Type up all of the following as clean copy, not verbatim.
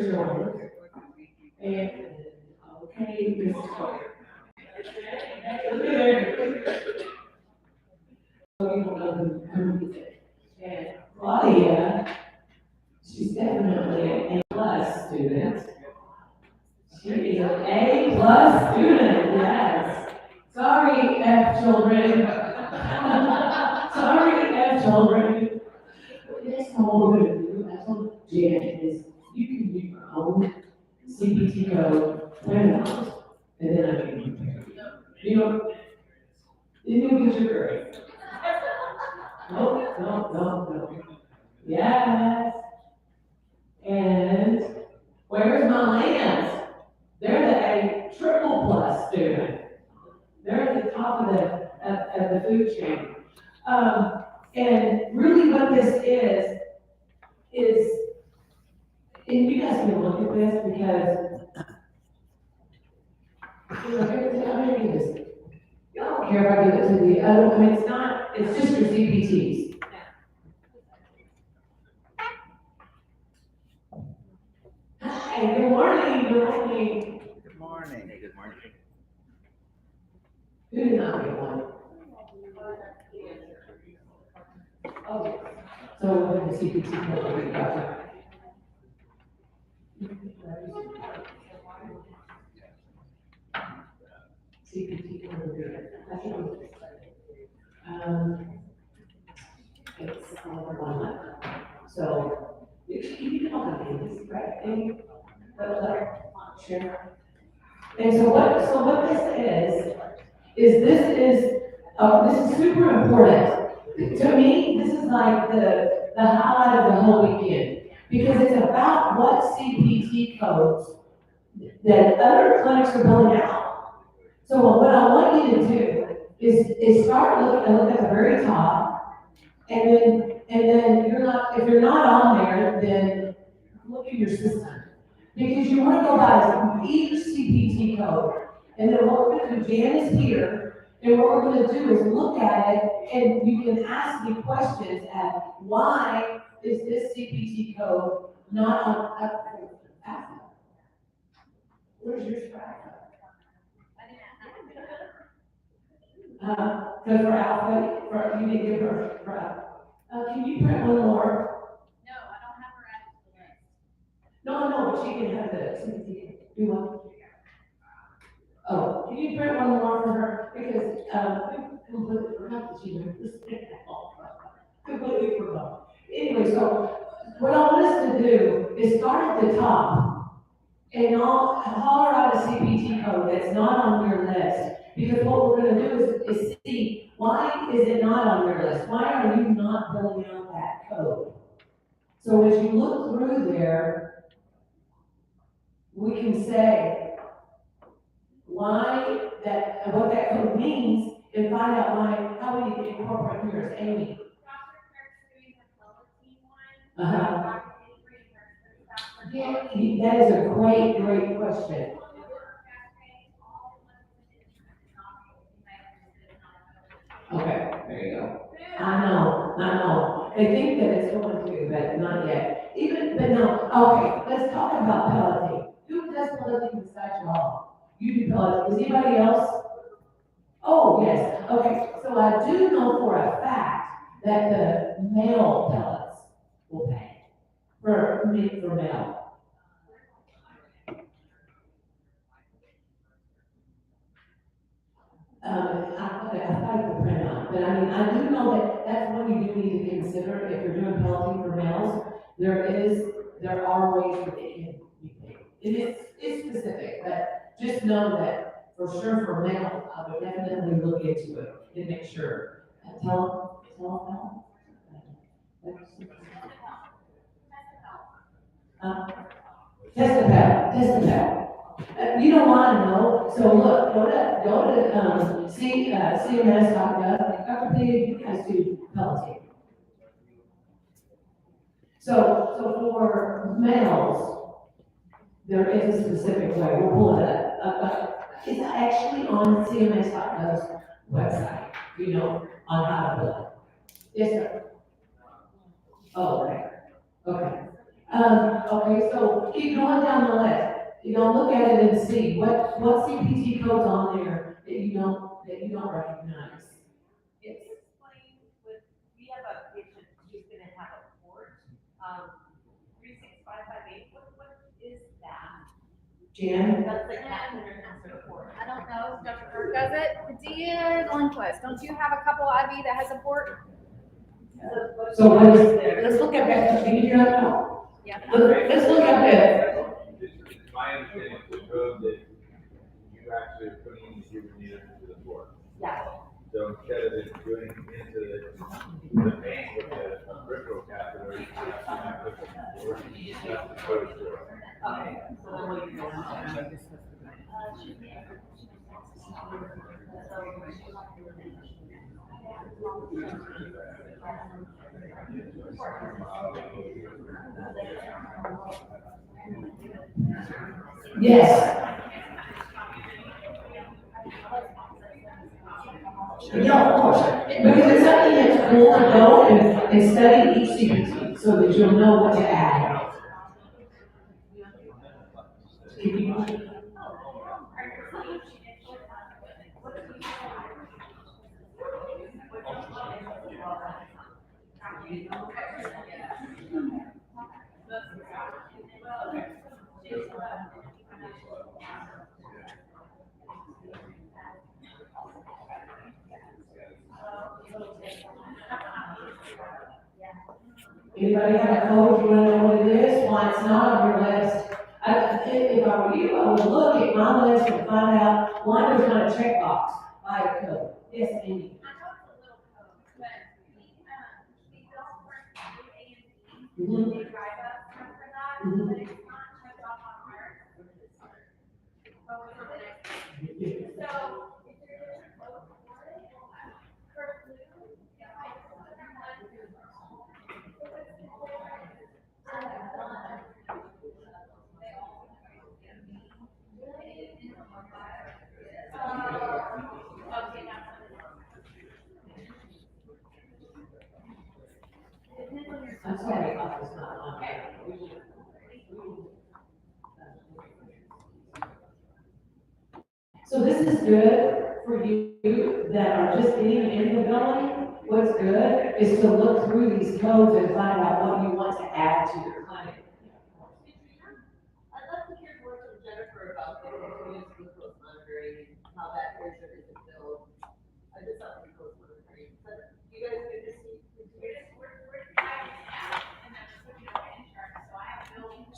And, okay, Mrs. Carter. And Claudia, she's definitely an A+ student. She is an A+ student, yes. Sorry, F children. Sorry, F children. That's all we're gonna do. I told Jan is you can do your own CPT code printout, and then I can compare you. Then you'll get your grade. No. Yes. And where's my lands? They're the A triple+ student. They're at the top of the food chain. And really what this is, and you guys can look at this because, I mean, you don't care if I give it to the other, I mean, it's just your CPTs. Hi, good morning. Good morning. Hey, good morning. Who did not get one? Okay. So when the CPT code, we got it. CPT code, that's what it is. It's over 1 month. So you can all do this, right? And, sure. And so what this is this is super important. To me, this is like the highlight of the whole weekend, because it's about what CPT codes that other clinics are building out. So what I want you to do is start looking at the very top, and then if you're not on there, then look at your system. Because you want to go by each CPT code. And then what we're going to do, Jan is here, and what we're going to do is look at it, and you can ask me questions at why is this CPT code not on Alpha? Where's your Alpha? Because for Alpha, you need to give her for Alpha. Can you print one more? No, I don't have her added to the list. No, but she can have the CPT. Do one. Oh, can you print one more for her? Because, we completely forgot that she was completely forgot. Anyway, so what I want us to do is start at the top and holler out a CPT code that's not on your list. Because what we're gonna do is see, why is it not on your list? Why are you not filling out that code? So as you look through there, we can say, what that code means, and find out how we can incorporate here as Amy. Yeah, that is a great question. Okay, there you go. I know. They think that it's going to, but not yet. But no, okay, let's talk about piloting. Who does piloting besides y'all? You do piloting. Does anybody else? Oh, yes, okay, so I do know for a fact that the male pellets will pay for male. I thought it would print out, but I mean, I do know that that's one you do need to consider if you're doing pelleting for males. There are ways that it can be paid. It's specific, but just know that for sure for male, I would definitely look into it and make sure. Tell test the pet. You don't want to know, so look, go to CMS.gov, after you guys do pelleting. So for males, there is a specific way, we'll pull it up. It's actually on CMS.gov's website, on how to build it. Yes, sir. Oh, okay. Okay, so keep going down the list. You know, look at it and see what CPT code's on there that you don't recognize. It's explained with, we have a patient who's gonna have a port, 36558, what is that? Jan? That's like that port. I don't know, if Dr. Kirk does it. Padilla, Lundquist, don't you have a couple IV that has a port? So what is there? Let's look at that. Can you hear that now? Yeah. Let's look at that. It's my understanding of the code that you actually are putting in the human needle into the board. Yeah. So instead of it going into the vein with the peripheral catheter, you have to put it in the board. That's the code for it. Okay, so then what are you doing? Yes. Yeah, of course. Because it's something that's cool to go and study each CPT so that you'll know what to add. Anybody have a code, you wanna know what it is? Why it's not on your list? If I were you, I would look at my list and find out why there's not a checkbox by a code. Yes, Amy. I know it's a little code, but we don't work through A&E. Mhm. They drive us for that, Mhm. but it's not checked off on ours. So, if you're doing a code for it, for blue, I just put that I'm sorry about this not on. So this is good for you that are just getting into the building. What's good is to look through these codes and find out what you want to add to your clinic. I'd love to hear more from Jennifer about the continuous glucose monitoring and how that pressure is built. I just thought glucose monitoring, but you guys could just see.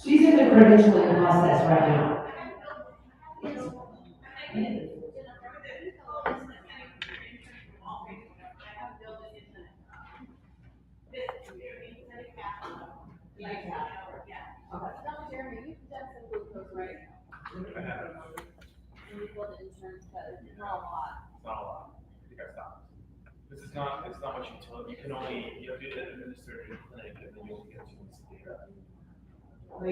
She's in the credentialing process right now. Jeremy, you've done some glucose, right? And you build an insurance code, not a lot. It's not a lot. I think I stopped. This is not, it's not much utility. You have to administer it in the clinic and then you'll get 2 weeks of data. Yeah,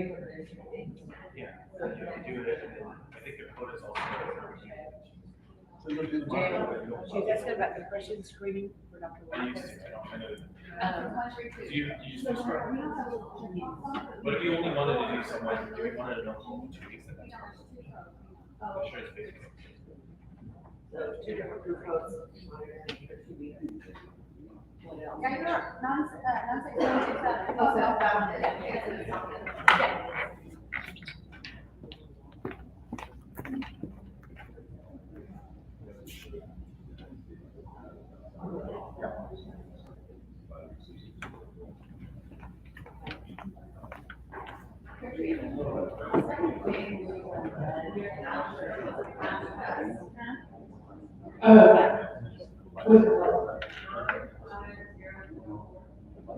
you have to do it and then I think the code is also. She just said about the question screening for Dr. I used to, I know. So you just described. But if you only wanted to do someone, if you wanted to know for 2 weeks, then that's fine. I'm sure it's basic. So 2 different group codes. Yeah, you're non-secondary, oh, self-bound, yeah.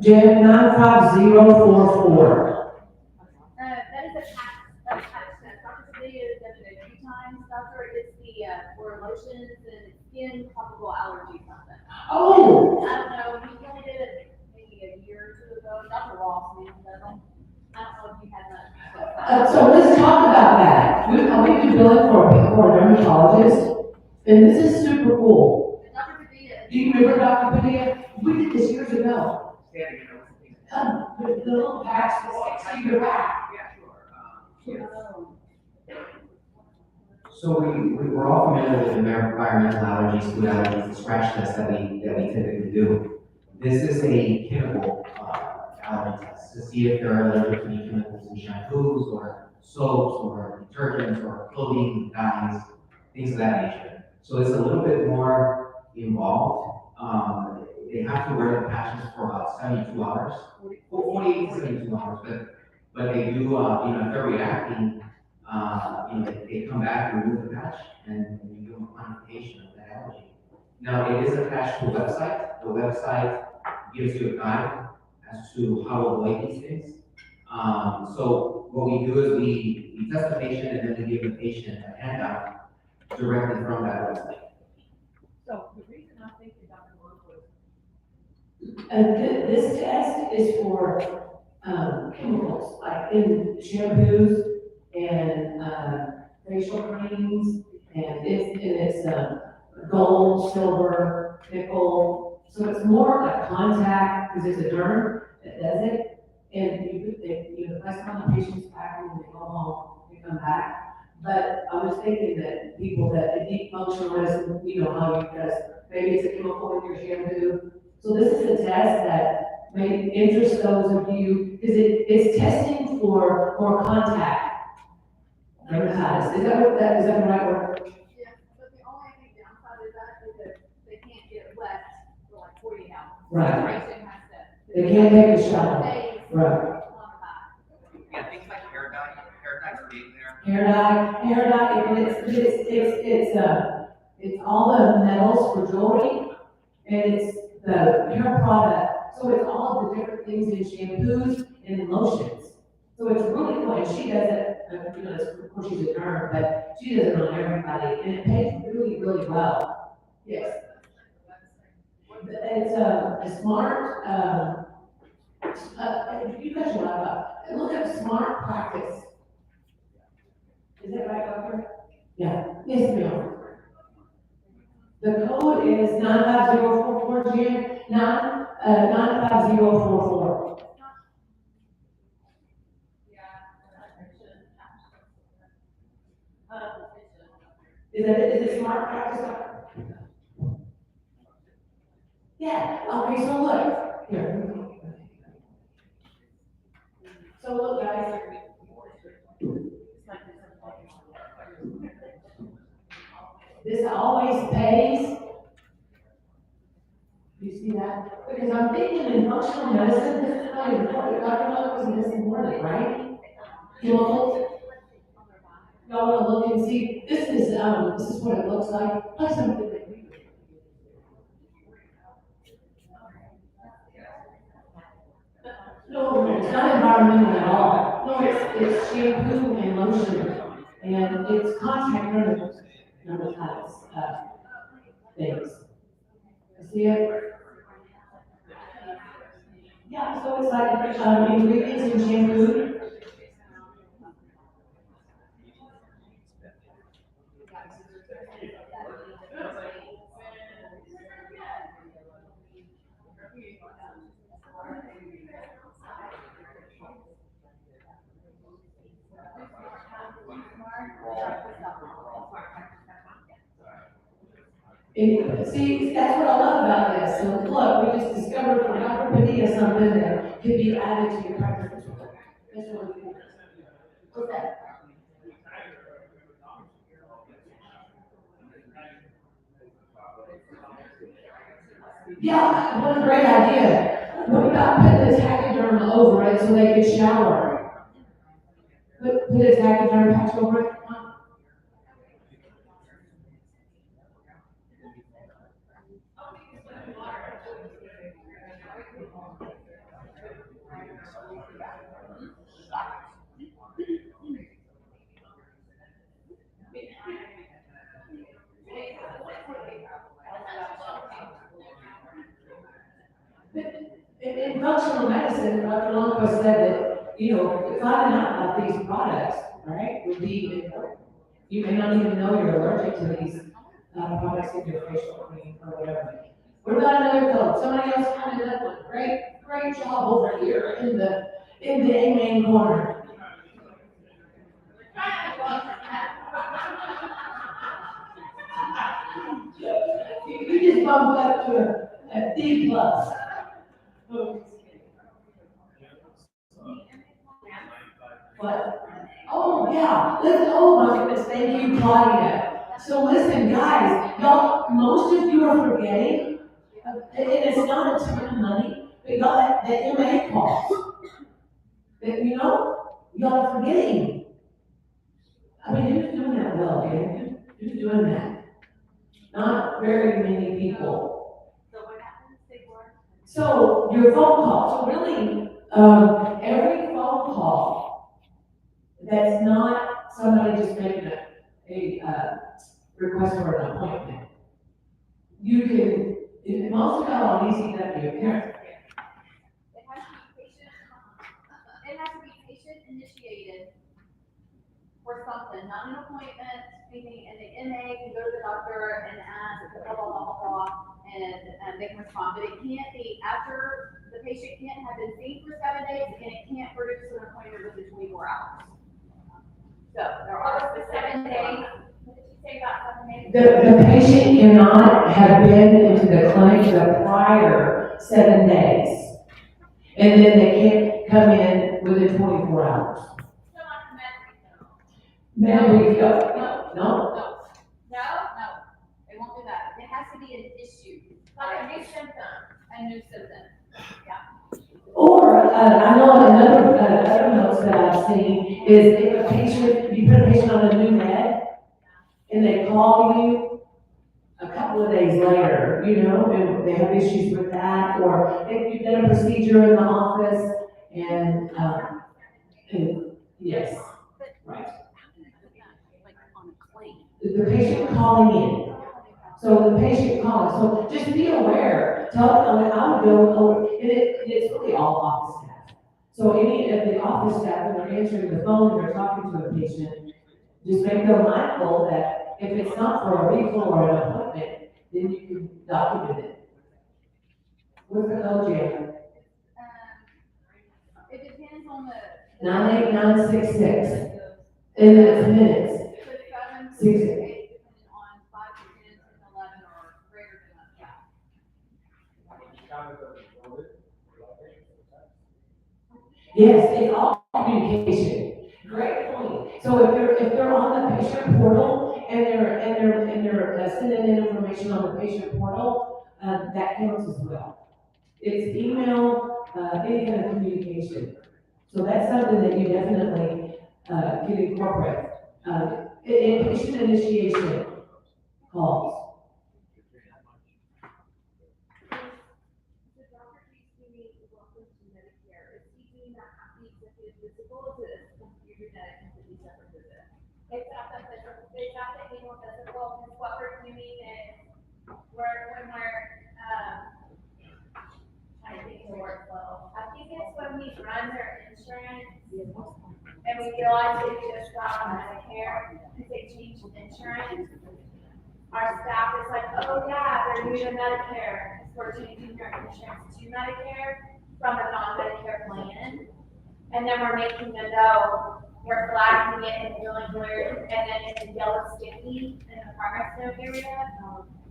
Jen, 95044. That is a patch test. Dr. Padilla has done it a few times. Doctor, it's for lotions and skin topical allergy something. Oh, I don't know, he only did it maybe a year or 2 ago. Dr. Ross, maybe doesn't. I don't know if you had that. so let's talk about that. We've been billing for a dermatologist, and this is super cool. Dr. Padilla. Do you remember Dr. Padilla? We did this years ago. The little patch that sticks see your back. So we're all familiar with environmental allergies, food allergies, the scratch test that we typically do. This is a chemical allergy test to see if there are allergic to any chemicals in shampoos or soaps or detergents or clothing, dyes, things of that nature. So it's a little bit more involved. They have to wear the patches for about 72 hours, 48 to 72 hours, but they do, if they're reacting, they come back, remove the patch, and you give them a quantification of that allergy. Now, it is attached to a website. The website gives you a guide as to how to avoid these things. So what we do is we test the patient and then we give the patient a handout directly from that website. So the reason I think that Dr. Monk was, This test is for, chemicals, like in shampoos and, facial creams, and it's gold, silver, nickel, so it's more like contact, because it's a derm that does it, and you press it on the patient's back and they go home, they come back. But I was thinking that people that, the deep functional medicine, how you guys, maybe it's a chemical in your shampoo. So this is a test that may interest those of you, because it's testing for more contact dermatitis. Is that the right word? Yeah, but the only thing downside is that they can't get wet for like 48 hours. Right. The patient has to. They can't take a shower. Days Right. on the back. Yeah, things like hair dye's big there. Hair dye, and it's all the metals for jewelry, and it's the hair product, so it's all of the different things in shampoos and in lotions. So it's really cool, and she does it, of course she's a derm, but she does it on everybody, and it pays really, really well. Yes. It's a smart, you guys should look up smart practice. Is that right, doctor? Yeah, yes, ma'am. The code is 95044, Jan, 95044. Is it smart practice? Yeah, okay, so look, here. So look, guys. This always pays. You see that? Because I'm thinking in functional medicine, this is not important. Dr. Miller wasn't this important, right? Chemicals. Y'all want to look and see, this is what it looks like. Plus something. No, it's not environmental at all. No, it's shampoo and lotion, and it's contact dermatitis, things. See it? Yeah, so it's like, ingredients in shampoo. And see, that's what I love about this. So look, we just discovered from Dr. Padilla something that could be added to your practice. That's what we do. What's that? Yeah, what a great idea. What about putting a tachyderm over it so they can shower? Put a tachyderm patch over it. In functional medicine, Dr. Longquist said that, finding out about these products, right, would be important. You may not even know you're allergic to these products in your facial cream or whatever. What about another code? Somebody else found another one. Great job over here in the main corner. You just bumped up to a D plus. What? Oh, yeah, oh my goodness, thank you, Claudia. So listen, guys, y'all, most of you are forgetting, and it's not a ton of money, but y'all, the MA costs. That, y'all are forgetting. I mean, who's doing that well, man? Who's doing that? Not very many people. So what happens, they work? So your phone call, so really, every phone call that's not somebody just making a request for an appointment, you can, most of y'all on ECW, here, It has to be patient initiated for something, not an appointment, meaning, and the MA can go to the doctor and ask, blah, blah, blah, blah, blah, and they can respond, but it can't be after, the patient can't have been seen for 7 days, and it can't produce an appointment within 24 hours. So, there are the 7 days, what did you say about 7 days? the patient cannot have been into the clinic the prior 7 days. And then they can't come in within 24 hours. So not the Memory, No, no, no, it won't do that, it has to be an issue, like a new symptom, Or, I know another, other notes that I've seen is if a patient, you put a patient on a new med, and they call you a couple of days later, and they have issues with that, or if you've done a procedure in the office, and yes, right. Like on a claim. The patient calling in. So the patient calling, so just be aware, tell them, I would go over, and it's really all office staff. So any of the office staff, when they're answering the phone, and they're talking to a patient, just make them mindful that if it's not for a refill or an appointment, then you can document it. What's the code, Jan? it depends on the. 98966, and then it's minutes. So 7 to 6. 8, depending on 5 to 10 to 11 or greater than that. Yes, it's all communication. Great point. So if they're on the patient portal and they're sending in information on the patient portal, that counts as well. It's email, any kind of communication. So that's something that you definitely can incorporate. In patient initiation calls. The doctor keeps doing welcome to Medicare, is he doing that at the executive physical, to computer that completely separate visit? It's at the physical, it's at the annual physical, because what we're doing is, when we're, I think it's a workflow. I think it's when we run their insurance, and we realize they just got on Medicare, because they changed insurance. Our staff is like, oh yeah, they're new to Medicare, because we're changing their insurance to Medicare from a non-Medicare plan. And then we're making them know, we're flagging it in really blue, and then in the yellow sticky in the progress note area,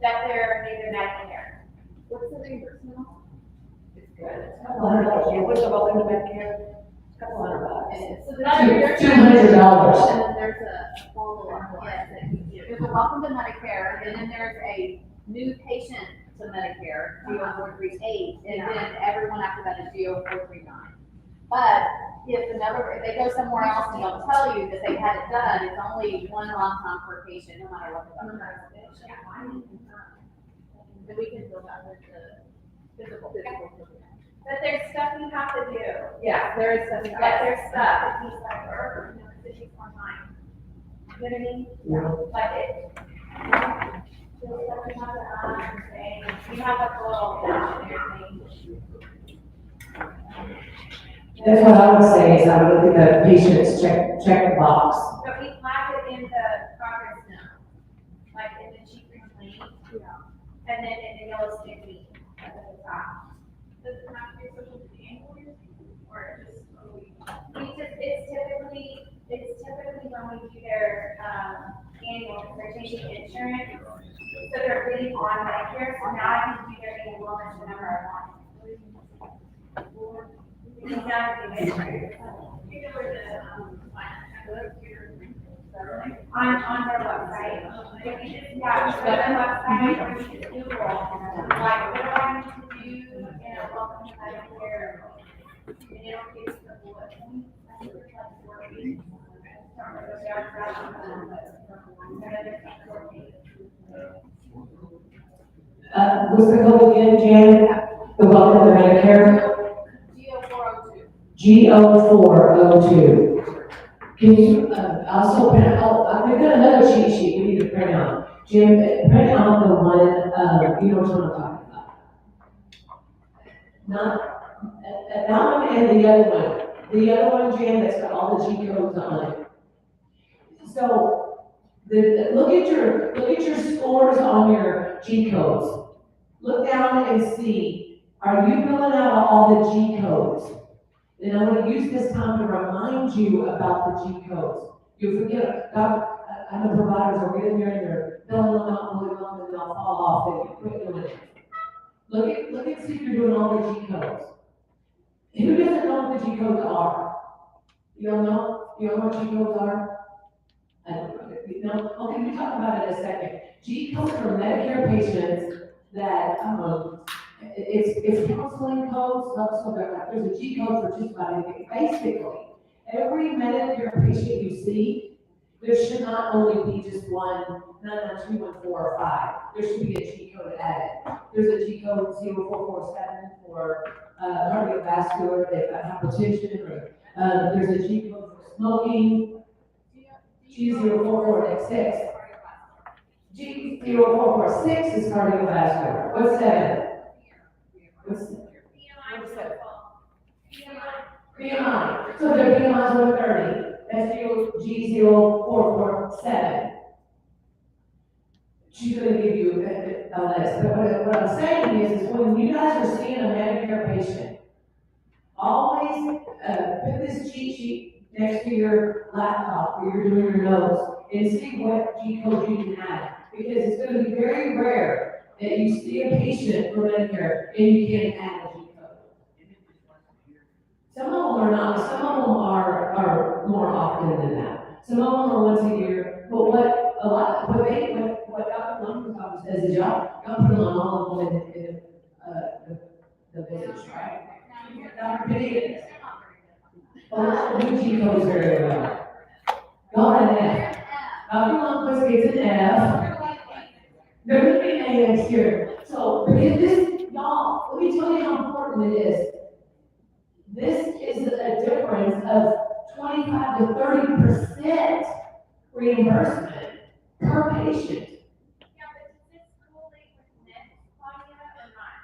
that they're new to Medicare. What's the reimbursement? It's good. What's about them to Medicare? $200. So there's $200. And then there's a follow-up, yes, that you do. There's a welcome to Medicare, and then there's a new patient to Medicare, GO438, and then everyone after that is GO439. But if they go somewhere else and they'll tell you that they had it done, it's only one long time per patient, no matter what the doctor says. And we can build that with the physical. But there's stuff you have to do. Yeah, there is stuff. Yeah, there's stuff that he's like, it takes more time. You know what I mean? Yeah. Like it. There's stuff you have to ask and say, you have like a little dash in your thing. That's what I would say, is I would look at the patients, check the box. So we flag it in the progress note, like in the chief complaint, and then in the yellow sticky at the top. Does it have to be social media or just? it's typically when we do their, annual, they're changing insurance. So they're really on Medicare, so now I can do their annual wellness whenever I want. Because now it's on their website. If you just, yeah, go to their website, or you just Google, like, what do I need to do in a welcome to Medicare? And it'll give you the bullet points. I think it's like 4 pages. I don't remember what they are, but they're like 4 pages. What's the code again, Jan? The welcome to Medicare? G0402. Can you, also print out, we've got another cheat sheet we need to print out. Jim, print out the one, you know what I'm talking about. Not, that one and the other one. The other one, Jim, that's got all the G codes on it. So, look at your scores on your G codes. Look down and see, are you filling out all the G codes? And I'm going to use this time to remind you about the G codes. You forget, I know providers are getting there and they're filling them out, and they'll fall off, and you quit doing it. Look at, see if you're doing all the G codes. Who doesn't know what the G codes are? You don't know? You don't know what G codes are? I don't know. Okay, we'll talk about it in a second. G codes are Medicare patients that, it's counseling codes, so there's a G code for just about anything. Basically, every Medicare patient you see, there should not only be just one 99214 or 5. There should be a G code added. There's a G code 0447 for cardiovascular, they've got hypertension, or there's a G code for smoking, G0446. G0446 is cardiovascular. What's 7? What's BMI. So their BMI is over 30. That's G0447. She's going to give you a list. But what I'm saying is when you guys are seeing a Medicare patient, always put this cheat sheet next to your laptop where you're doing your notes and see what G code you can add. Because it's going to be very rare that you see a patient for Medicare and you can't add a G code. Some of them are not, some of them are more often than that. Some of them are once a year, but what Dr. Lumber's office says is y'all put them on all of them in the visits, right? Dr. Benitez. Well, new G codes very well. Y'all an F. Dr. Lumber's gets an F. They're going to be an A next year. So, because this, y'all, let me tell you how important it is. This is a difference of 25 to 30% reimbursement per patient. Yeah, but does this correlate with net, Claudia, or not?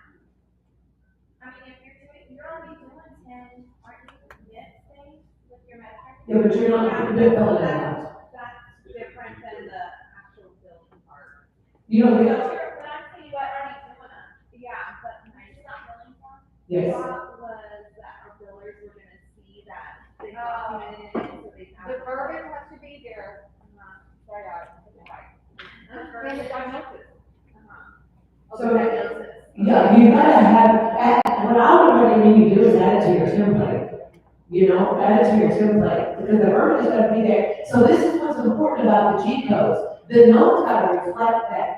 I mean, if you're only doing 10, aren't you net thing with your Medicare? Yeah, but you're not filling it out. That's different than the actual billing part. You don't But get, I'm saying, what are you doing? Yeah, but are you not billing for? yes. Thought was that our billers were gonna see that they documented it, so they have. The verbiage has to be there. Sorry, The verbiage diagnosis. So- Diagnosis. Yeah, you gotta have, what I would recommend you do is add it to your template. You know, add it to your template, because the verbiage is gonna be there. So this is what's important about the G codes. The notes gotta reflect that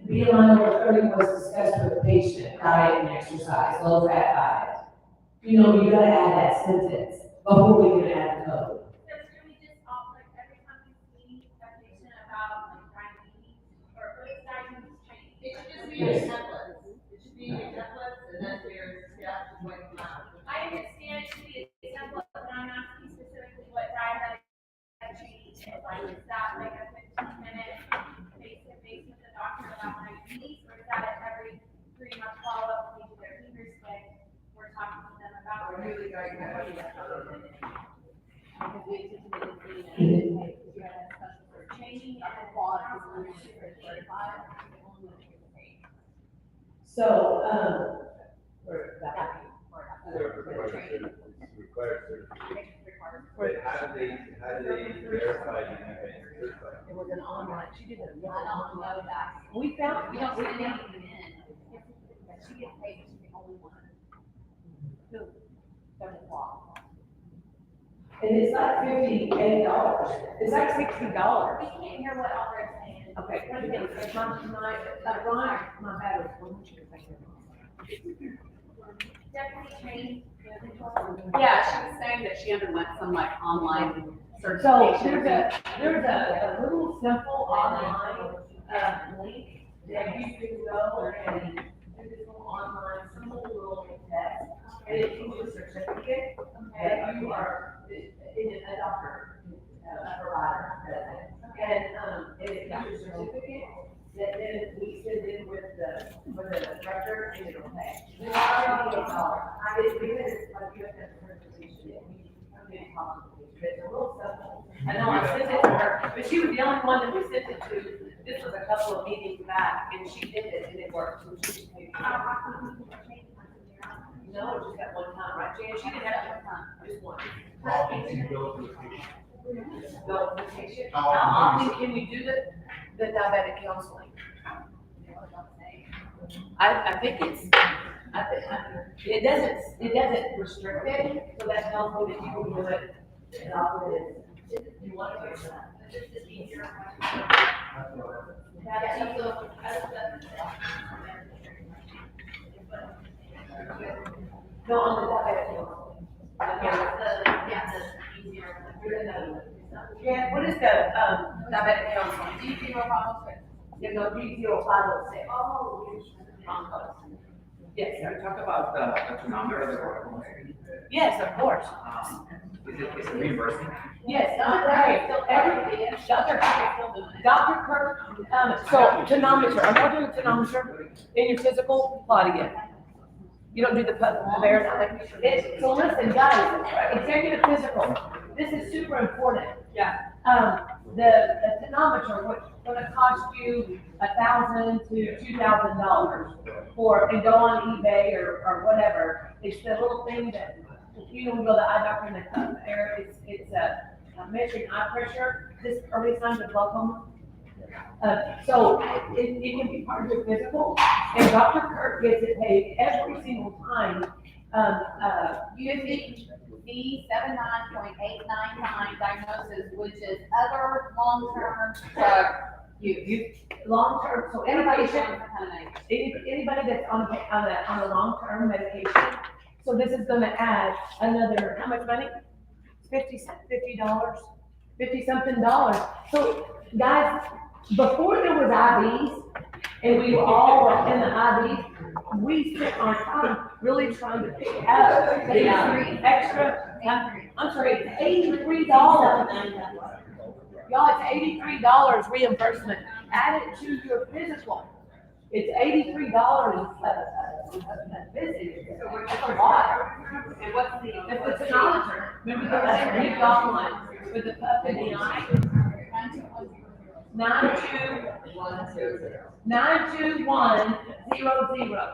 BMI over 30 was discussed with the patient, diet and exercise, low fat diet. You know, you gotta add that sentence before we can add the code. So should we just like every time we see a patient about like diabetes, or what is diabetes training? It should just be in your templates. It should be in your templates, and that's where your staff is going to come out. I understand it should be a template, but I'm asking specifically what diabetic training is. Like, is that like a 15-minute face-to-face with the doctor about diabetes, or is that at every 3-month follow-up when we do their finger stick, we're talking to them about Really diagnostic. Because we anticipated seeing it, because you had a special for training Dr. and Claus is going to be certified, only when it gets paid. So, Or that. Required certification. Requires But how do they verify you have been certified? It was an online, she did it. I don't know that. We found, We don't send anything in. She gets paid, she's the only one. Who? Doesn't walk. and it's like $58. It's like $60. We can't hear what Albert's saying. Okay, what again, Ron, my battery's going. Deputy trained. Yeah, she was saying that she underwent some like online So certification. there's a little simple online, link that you can go and do this little online, simple little test. And it gives you a certificate that you are, a doctor, a provider. And it gives you a certificate that then we send in with the director and it'll pay. It's already $8. I did, because it's like you have to have certification, I'm getting complicated, but it's a little simple. I know I sent it to her, but she was the only one that we sent it to. This was a couple of meetings back and she did it and it worked. So she just paid for it. No, just that one time, right, Jan? She didn't have one time, just one. How often do you bill for the patient? Bill the patient. How often can we do the diabetic counseling? I think it's, it doesn't restrict it, so that tells me that you can do it. And I'll put it, you want to do that. No, on the diabetic counseling. Yeah, what is the, diabetic counseling? D0506. Yeah, no, D0506. Oh. Yes, Can we talk about the thermometer? yes, of course. Is it reimbursing? Yes, Dr. Kirk, so tonometer, I'm not doing a tonometer in your physical, Claudia. You don't do the Paradigm. So listen, guys, executive physical, this is super important. Yeah. The tonometer would cost you $1,000 to $2,000 and go on eBay or whatever. It's the little thing that, you know, we go to the eye doctor and they cut the air, it's measuring eye pressure, this early signs of glaucoma. So it can be part of your physical, and Dr. Kirk gets it paid every single time. UV B79.899 diagnosis, which is other long-term drug use. Long-term, so Everybody anybody, should kind of know. anybody that's on a long-term medication, so this is gonna add another, how much money? $50, $50-something dollars. So, guys, before there was IVs, and we were all in the IVs, we spent our time really trying to pick out the extra, I'm sorry, it's $83. Y'all, it's $83 reimbursement, add it to your physical. It's $83 a visit, that's a lot. And what's the? It's a tonometer, remember the big dog one with the pup in the eye? 92100. 92100.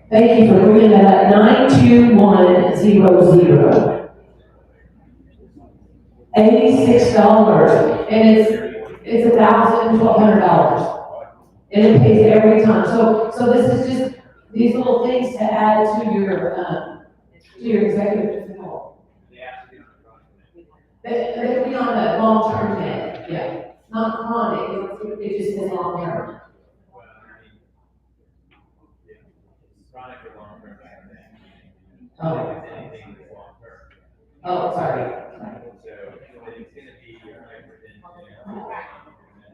Thank you for bringing that up. 92100. $86, and it's $1,000, $1,200, and it pays every time. So this is just these little things to add to your executive physical. They'll be on a long-term med, yeah, not chronic, it just is long-term. Chronic or long-term. Oh. Anything that's long-term. Oh, sorry. So it's gonna be your hypertension.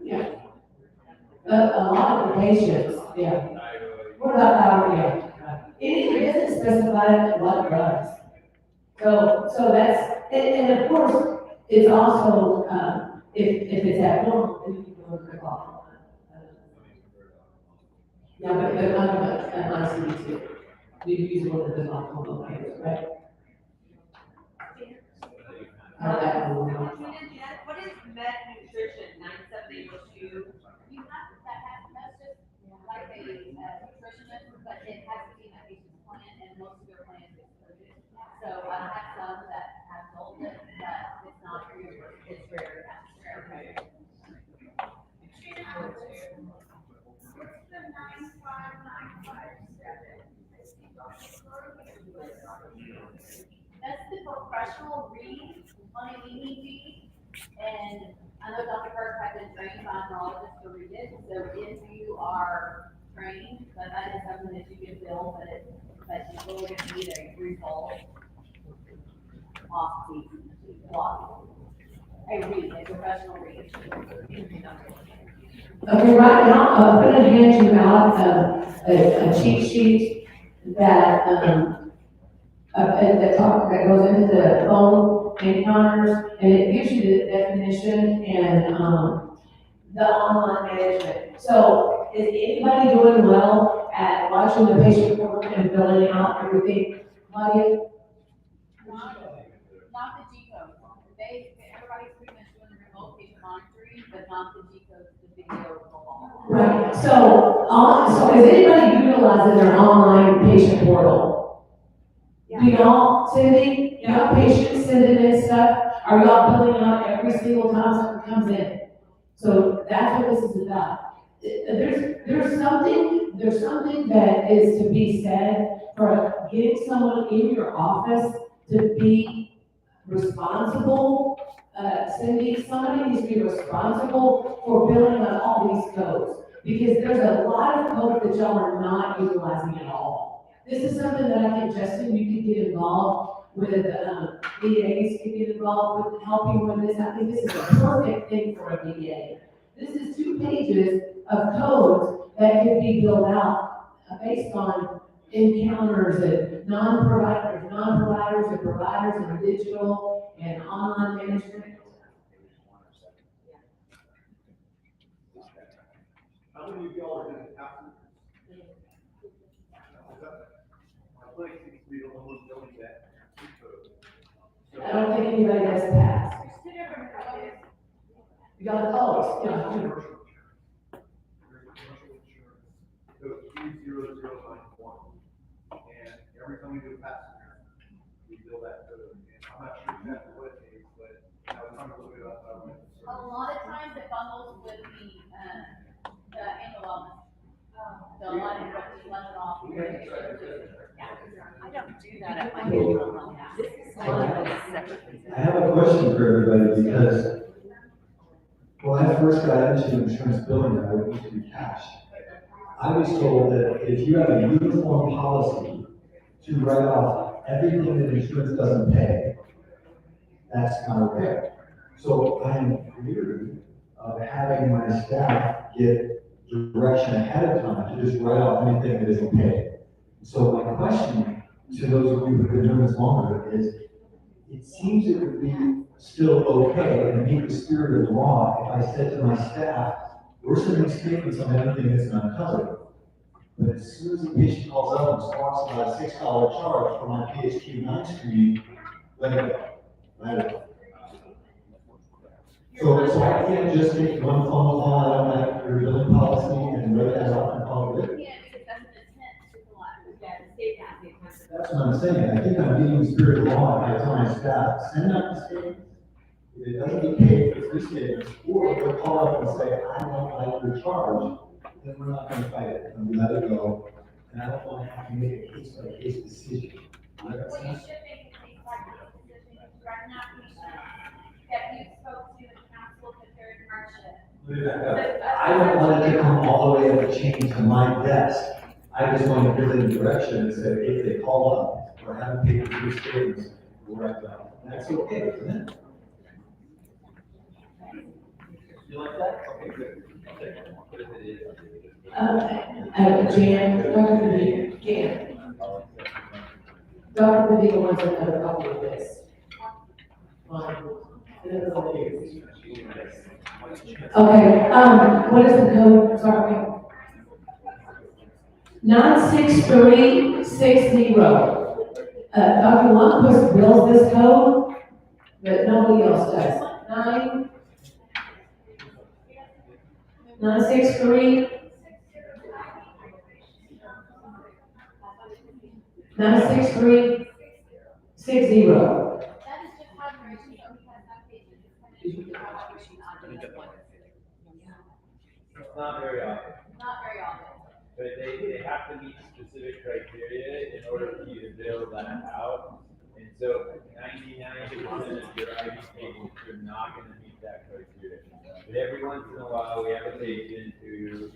Yeah. A lot of the patients, yeah. Thyroid. What about yeah. It doesn't specify what drugs. So that's, and of course, it's also, if it's abnormal, then you can go to the doctor. Yeah, but ICD too. You use one of the glaucoma locators, right? What is med nutrition 9782? You have, that's just like a nutritionist, but it has to be in a patient's plan, and most of their plans is And I know Dr. Burke had been trained by neurologists to read it, so if you are trained, that is something that you can bill, but you will need a result off the block. A professional read. Okay, right now, I'm gonna hand you out, a cheat sheet that, that goes into the phone encounters, and it gives you the definition and, the online management. So, is anybody doing well at watching the patient portal and filling out everything? Claudia? Not the G codes. Everybody's pretty much doing the remote patient monitoring, but not the G codes, the video of the law. Right, so is anybody utilizing their online patient portal? Do y'all, Cindy, y'all patients sending in stuff, are y'all filling out every single time something comes in? So that's what this is about. There's something that is to be said for getting someone in your office to be responsible. Cindy, somebody needs to be responsible for building on all these codes, because there's a lot of code that y'all are not utilizing at all. This is something that I think, Justin, you could get involved with, VAs could get involved with helping with this. I think this is a perfect thing for a VA. This is 2 pages of codes that could be built out based on encounters and non-providers and providers and digital and online management. How many of y'all are gonna have to? My place seems to be the only one building that. I don't think anybody has passed. There's 2 different codes. You got the codes, yeah. So 30091, and every time we do a passenger, we build that code, and I'm not sure exactly what it is, but I was trying to look it up. A lot of times it bundles with the annual wellness. So a lot of what you left it off. I don't do that at my home. I have a question for everybody, because when I first got into insurance billing, I would used to be cash. I was told that if you have a uniform policy to write off everything that insurance doesn't pay, that's not okay. So I am weary of having my staff get direction ahead of time to just write off anything that isn't paid. So my question to those of you who've been doing this longer is, it seems it would be still okay and meet the spirit of the law if I said to my staff, we're sending statements on anything that's not covered. But as soon as the patient calls up and talks about a $6 charge for my PHQ-9 screen, let it go. Let it go. So I can't just take one phone call out of your billing policy and write that out and call it good? Yeah, because that's the intent to collect. Yeah, the state has. That's what I'm saying. I think I'm meeting the spirit of the law if I tell my staff, send out the statements. If it doesn't get paid for 3 statements, or they'll call up and say, I don't like your charge, then we're not gonna fight it, and we let it go. And I don't wanna have to make a case by case decision. Well, you should make a case by case decision, because right now, patient that you spoke to in council compared hardship. I don't want it to come all the way up the chain to my desk. I just want to give them direction and say, if they call up or haven't paid for 3 statements, we'll write that. That's okay for them. You like that? Okay, good. What if it is? Jan, Dr. Padilla, Jan. Dr. Padilla wants another copy of this. Okay, what is the code, sorry? 96360. Dr. Lundquist bills this code, but nobody else does. 963. 96360. That is just coverage, so we have some patients who come in with coverage. It's not very often, Not very often. but they have to meet specific criteria in order for you to build that out. And so 99% of your IV patients are not gonna meet that But every once in a while, we have a patient who is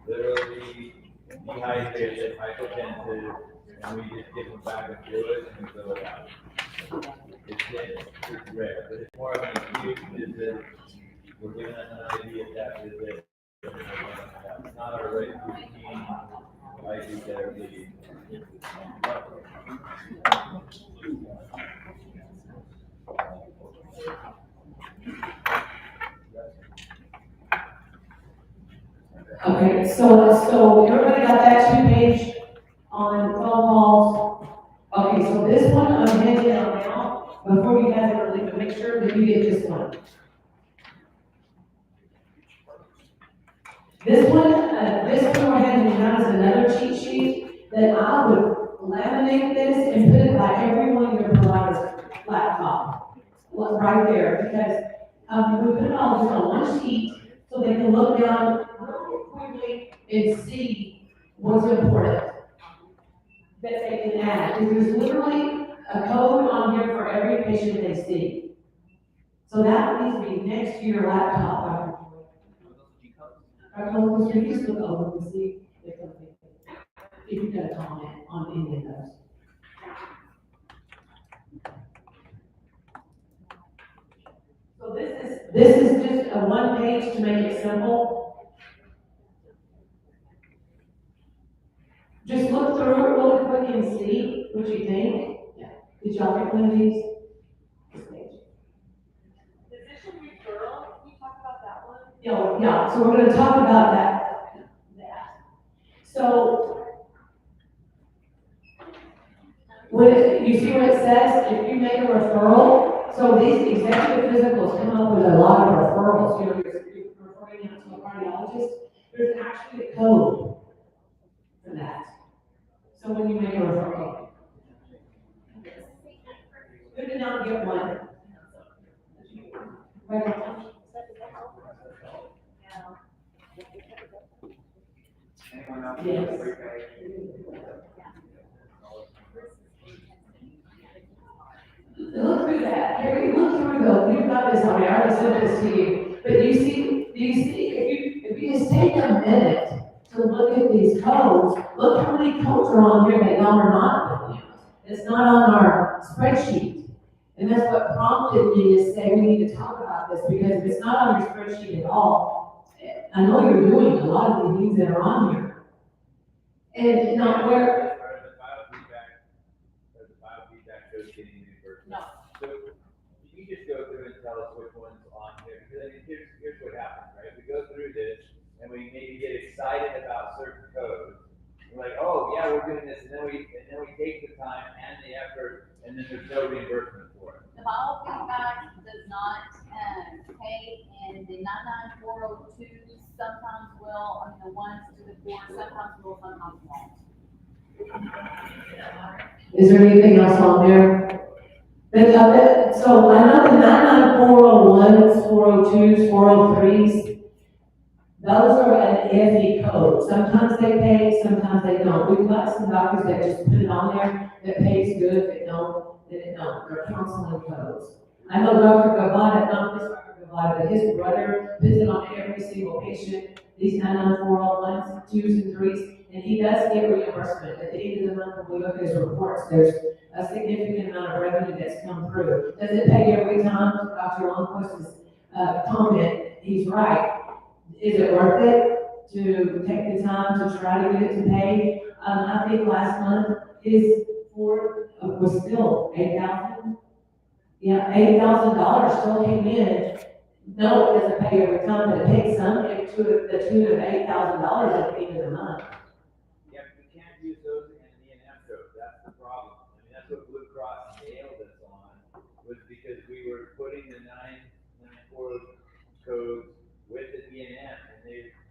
literally dehydrated, hypotensive, and we just give them back a fluid and we fill it out. It's rare, but it's more of an acute visit. We're giving them an IV at that visit. It's not our routine IV therapy. Okay, so everybody got that 2-page on phone calls? Okay, so this one I'm handing out now, before you guys ever leave, but make sure that you get this one. This one we're handing out is another cheat sheet that I would laminate this and put it by every one of your providers' laptop. Look right there, because, we put it all just on one sheet, so they can look down real quickly and see what's important that they can add. Because there's literally a code on here for every patient they see. So that needs to be next to your laptop. Our codes, you just look over and see if you got a comment on any of those. So this is just a 1-page to make it simple. Just look through it really quick and see what you think. Yeah. Did y'all get one of these? Physician referral, can you talk about that one? Yeah, so we're gonna talk about that. So, you see what it says, if you make a referral, so these executive physicals come up with a lot of referrals, you're referring out to a cardiologist, there's actually a code for that. So when you make a referral. Who did not get one? Anyone else? Yes. Look through that, Harry, look through you've got this on me, I already sent this to you, but do you see, if you just take a minute to look at these codes, look how many codes are on here that y'all are not looking at. It's not on our spreadsheet. And that's what prompted me to say we need to talk about this, because if it's not on your spreadsheet at all, I know you're doing a lot of the things that are on here. And not where, There's a biofeedback code getting reimbursed. No. So, you just go through and tell us which one's on here, because I mean, here's what happens, right? We go through this, and we maybe get excited about certain codes. We're like, oh, yeah, we're doing this, and then we take the time and the effort, and then there's no reimbursement for it. The biofeedback does not, pay, and the 99402s sometimes will, the ones to the core, sometimes will, sometimes won't. is there anything else on there? So I know the 99401s, 402s, 403s, those are an iffy code. Sometimes they pay, sometimes they don't. We've got some doctors that just put it on there that pays good, if it don't, then it don't. They're counseling codes. I know Dr. Gavada, not this Dr. Gavada, but his brother puts it on every single patient, these 99401s, 2s and 3s, and he does get reimbursement. At the end of the month, when we look at his reports, there's a significant amount of revenue that's come through. Does it pay every time? Dr. Longquist's comment, he's right. Is it worth it to take the time to try to get it to pay? I think last month his board was still $8,000. Yeah, $8,000 still came in. No, it doesn't pay every time, but it pays some to the tune of $8,000 at the end of the month. Yeah, we can't use those in an E&M code, that's the problem. I mean, that's what Blue Cross nailed us on, was because we were putting the 994 codes with the E&M, and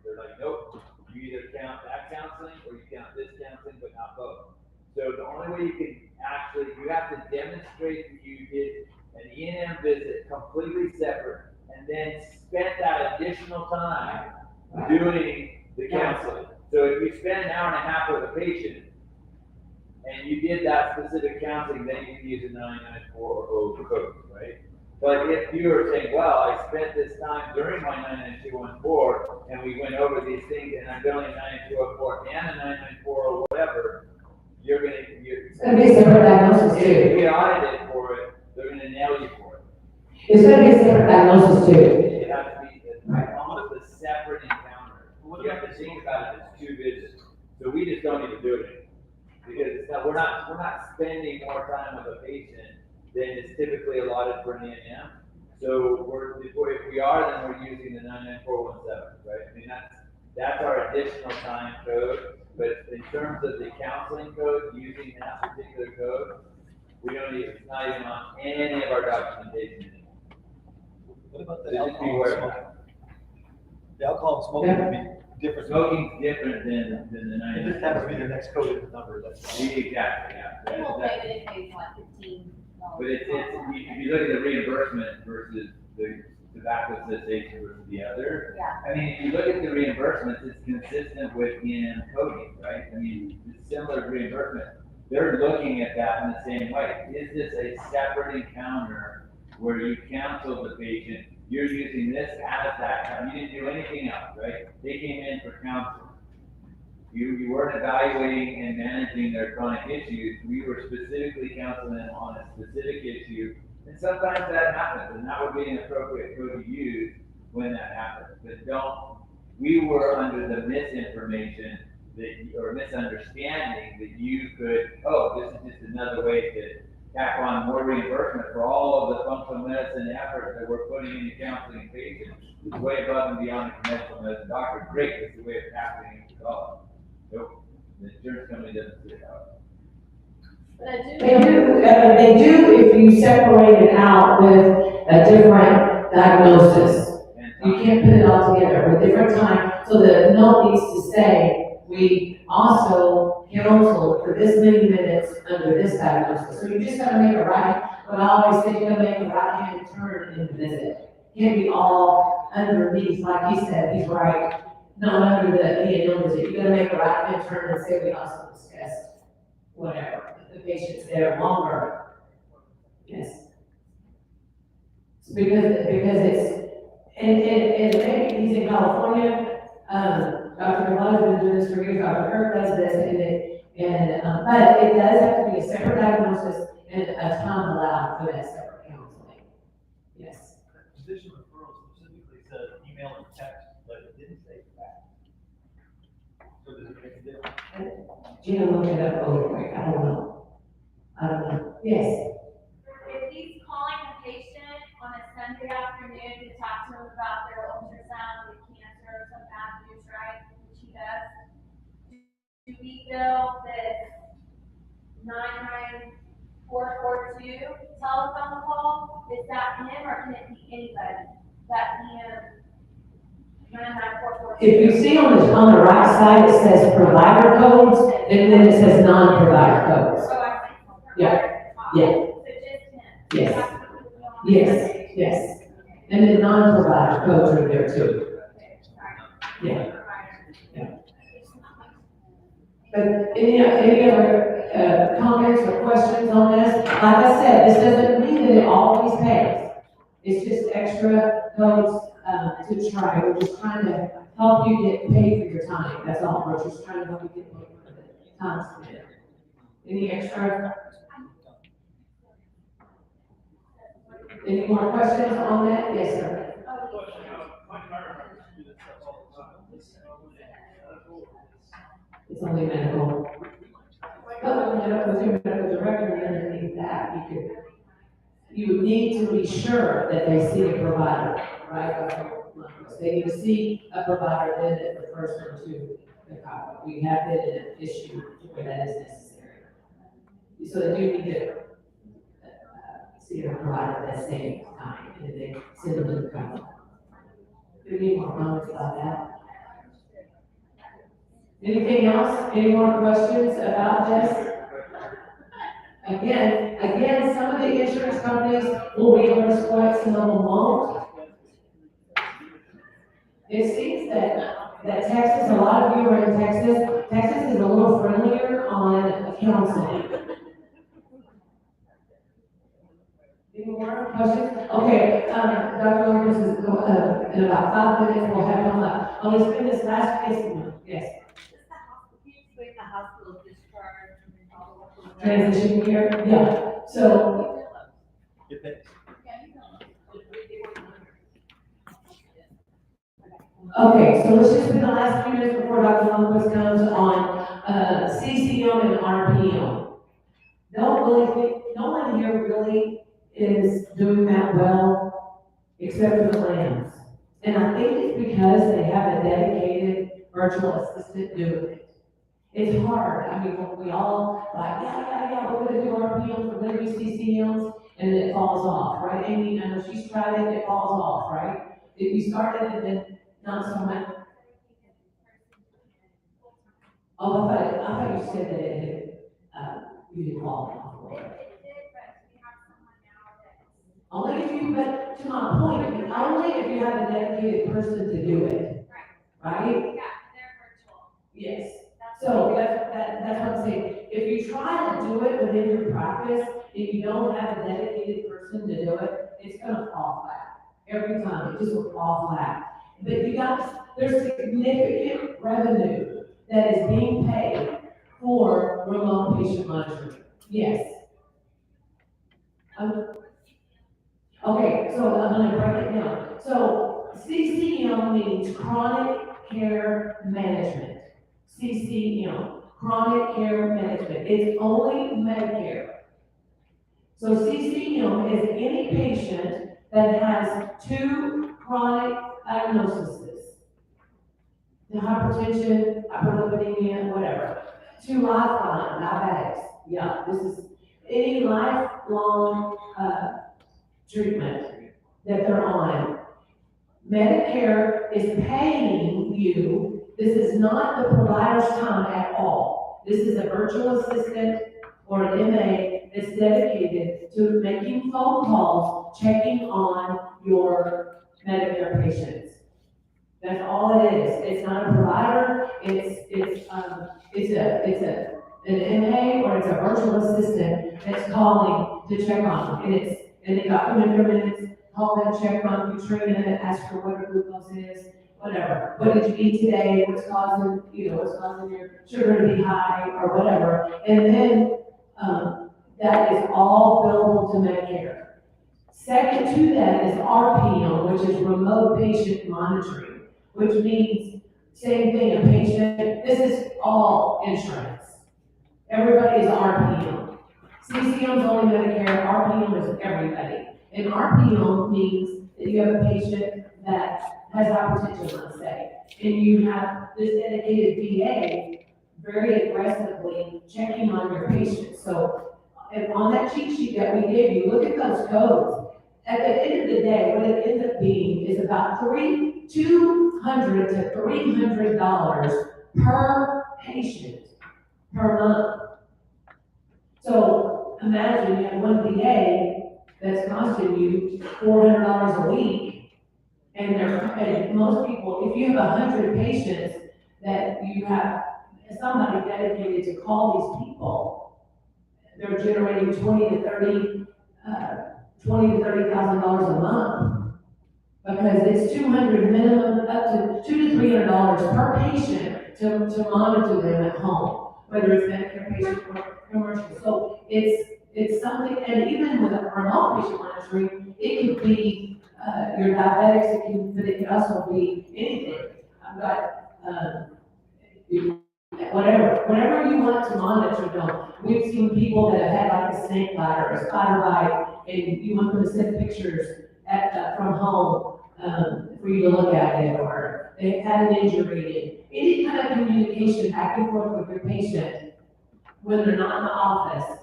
they're like, nope, you either count that counseling, or you count this counseling, but not both. So the only way you can actually, you have to demonstrate that you did an E&M visit completely separate, and then spent that additional time doing the counseling. So if you spend an hour and a half with a patient, and you did that specific counseling, then you can use a 994 code, right? But if you were saying, well, I spent this time during my 99214, and we went over these things, and I'm billing a 99204 and a 994 or whatever, you're It's gonna be a separate diagnosis if you too. get audited for it, they're gonna nail you for it. It's gonna be a separate diagnosis too. It has to be, it's almost a separate encounter. You have to think about it as 2 visits. So we just don't even do it. Because it's not, we're not spending more time with a patient than is typically allotted for an E&M. So if we are, then we're using the 99417, right? I mean, that's our additional time code. But in terms of the counseling code, using that particular code, we don't even, it's not even on any of our documentation anymore. What about So the just be alcohol aware and of smoking? that. The alcohol and smoking would be different. Smoking's different than the It just happens to be the next coded number, that's all. Exactly, yeah. People That- pay, but it pays like $15. But it's, if you look at the reimbursement versus the tobacco cessation versus the other. Yeah. I mean, if you look at the reimbursements, it's consistent with E&M coding, right? I mean, it's similar to reimbursement. They're looking at that in the same way. Is this a separate encounter where you counsel the patient, you're using this as that time, you didn't do anything else, right? They came in for counseling. You weren't evaluating and managing their chronic issues, we were specifically counseling them on a specific issue. And sometimes that happens, and that would be an appropriate code to use when that happens. But we were under the misinformation or misunderstanding that you could, this is just another way to tack on more reimbursement for all of the functional medicine effort that we're putting into counseling patients. It's way above and beyond the conventional medicine doctor. Great, it's the way of tackling it. Nope, the insurance company doesn't see it out. But I do. They do if you separate it out with a different diagnosis. You can't put it all together with different time, so the note needs to say, we also counsel for this many minutes under this diagnosis. So you just gotta make a right, but I always say you gotta make a right-hand turn in the visit. Can't be all underneath, like he said, he's right, not under the E&M visit. You gotta make a right-hand turn and say, we also discussed whatever, the patient's there longer. Yes. Because it's, and maybe he's in California, Dr. Love has been doing this for years, Dr. Kirk does this, but it does have to be a separate diagnosis and a time allowed for that separate counseling. Yes. Physician referral specifically said email and text, but it didn't say fax. So does it make a difference? Gina, look it up real quick, I don't know. Yes. If he's calling a patient on a Sunday afternoon to talk to him about their ultrasound with cancer or some bad news, right, which he does, do we bill this 99442 telephone call? Is that him or can it be anybody? That him 99442? If you see on the right side, it says provider codes, and then it says non-provider codes. So I think. Yeah, yeah. So just him. Yes. That's what we want. Yes, yes. And then non-provider codes are there too. Yeah. But any other comments or questions on this? Like I said, this doesn't mean that it always pays. It's just extra codes to try. We're just trying to help you get paid for your time. That's all. We're just trying to help you get paid for the time spent. Any extra? Any more questions on that? Yes, sir. It's only medical. Well, with your medical director, and underneath that, you would need to be sure that they see a provider, right? They need to see a provider, then at the first one to the cop. We have been in an issue where that is necessary. So they do need to see a provider at the same time, and they send them to the cop. Do you need more comments about that? Anything else? Any more questions about this? Again, some of the insurance companies will reimburse flights, some of them won't. It seems that Texas, a lot of you are in Texas, Texas is a little friendlier on counseling. Any more questions? Okay, Dr. Marcus is, in about 5 minutes, we'll have him up. I'll just spend this last case, yes. Between the hospital discharge and all of the. Transition here, yeah, so, Depends. okay, so let's just spend the last few minutes before Dr. Lundquist comes on, CCM and RPM. Don't really think, no one here really is doing that well, except for the Lambs. And I think it's because they have a dedicated virtual assistant doing it. It's hard, I mean, we all like, yeah, we're gonna do RPMs, we're gonna do CCMs, and then it falls off, right? Amy, I know she's tried it, it falls off, right? If you started and then not so much. Oh, I thought you said that it had, you didn't fall off. It did, but we have someone now that. Only if you, but to my point, only if you have a dedicated person to do it, right? Yeah, they're virtual. Yes. So that's what I'm saying. If you try to do it within your practice, if you don't have a dedicated person to do it, it's gonna fall flat. Every time, it just will fall flat. But there's significant revenue that is being paid for remote patient monitoring. Yes. Okay, so I'm gonna break it down. So CCM means chronic care management. CCM, chronic care management. It's only Medicare. So CCM is any patient that has 2 chronic diagnoses. The hypertension, hyperlipidemia, whatever. 2 lifeline diabetics. Yeah, this is any lifelong treatment that they're on. Medicare is paying you. This is not the provider's time at all. This is a virtual assistant or an MA that's dedicated to making phone calls, checking on your Medicare patients. That's all it is. It's not a provider. It's an MA or it's a virtual assistant that's calling to check on them. And they document their minutes, call them, check on Katrina, ask her what her glucose is, whatever. What did you eat today? What's causing your sugar to be high or whatever. And then, that is all billable to Medicare. Second to that is RPM, which is remote patient monitoring, which means same thing, a patient, this is all insurance. Everybody is RPM. CCM is only Medicare, RPM is everybody. And RPM means that you have a patient that has hypertension, let's say, and you have this dedicated VA very aggressively checking on your patient. So, and on that cheat sheet that we gave you, look at those codes. At the end of the day, what it ends up being is about $200 to $300 per patient per month. So imagine you have one VA that's costing you $400 a week, and most people, if you have 100 patients that you have somebody dedicated to call these people, they're generating $20,000 to $30,000 a month, because it's $200 minimum, up to $200 to $300 per patient to monitor them at home, whether it's Medicare patient or commercial. So it's something, and even with a remote patient monitoring, it could be your diabetics, but it could also be anything. I've got whatever you want to monitor them. We've seen people that have had like a snake bite or a spider bite, and you want them to send pictures from home for you to look at it, or they've had an injury. Any kind of communication back and forth with your patient when they're not in the office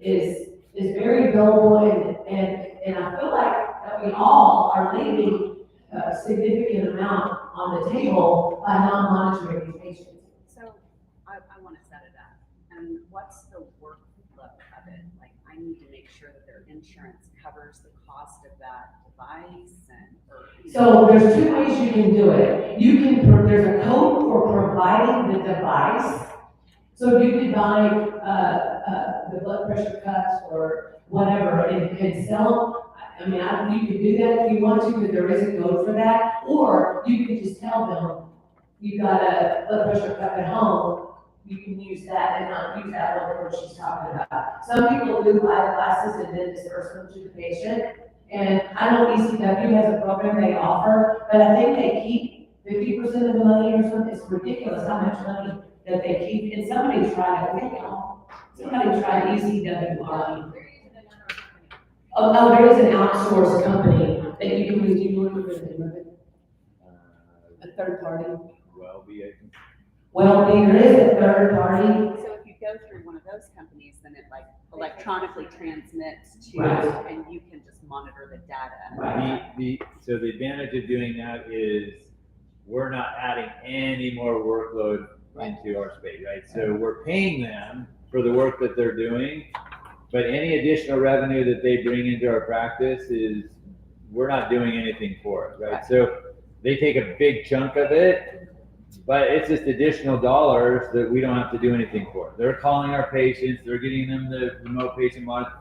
is very billable, and I feel like that we all are leaving a significant amount on the table by not monitoring these patients. So I want to set it up. And what's the workflow of it? Like, I need to make sure that their insurance covers the cost of that device So there's 2 ways you can do it. There's a code for providing the device. So you could buy the blood pressure cuffs or whatever, and sell, I mean, you can do that if you want to, but there is a code for that, or you can just tell them, you got a blood pressure cuff at home, you can use that and not use that one where she's talking about. Some people do eyeglasses and then disperse them to the patient, and I know ECW has a program they offer, but I think they keep 50% of the money or something. It's ridiculous how much money that they keep, and somebody tried, I think, somebody tried ECW. Oh, there is an outsourced company that you can use, do you remember the name of it? A third party? Well, there is a third party. So if you go through one of those companies, then it like electronically transmits to, Right. and you can just monitor the data. So the advantage of doing that is we're not adding any more workload into our space, right? So we're paying them for the work that they're doing, but any additional revenue that they bring into our practice is, we're not doing anything for it, right? So they take a big chunk of it, but it's just additional dollars that we don't have to do anything for. They're calling our patients, they're getting them the remote patient monitor,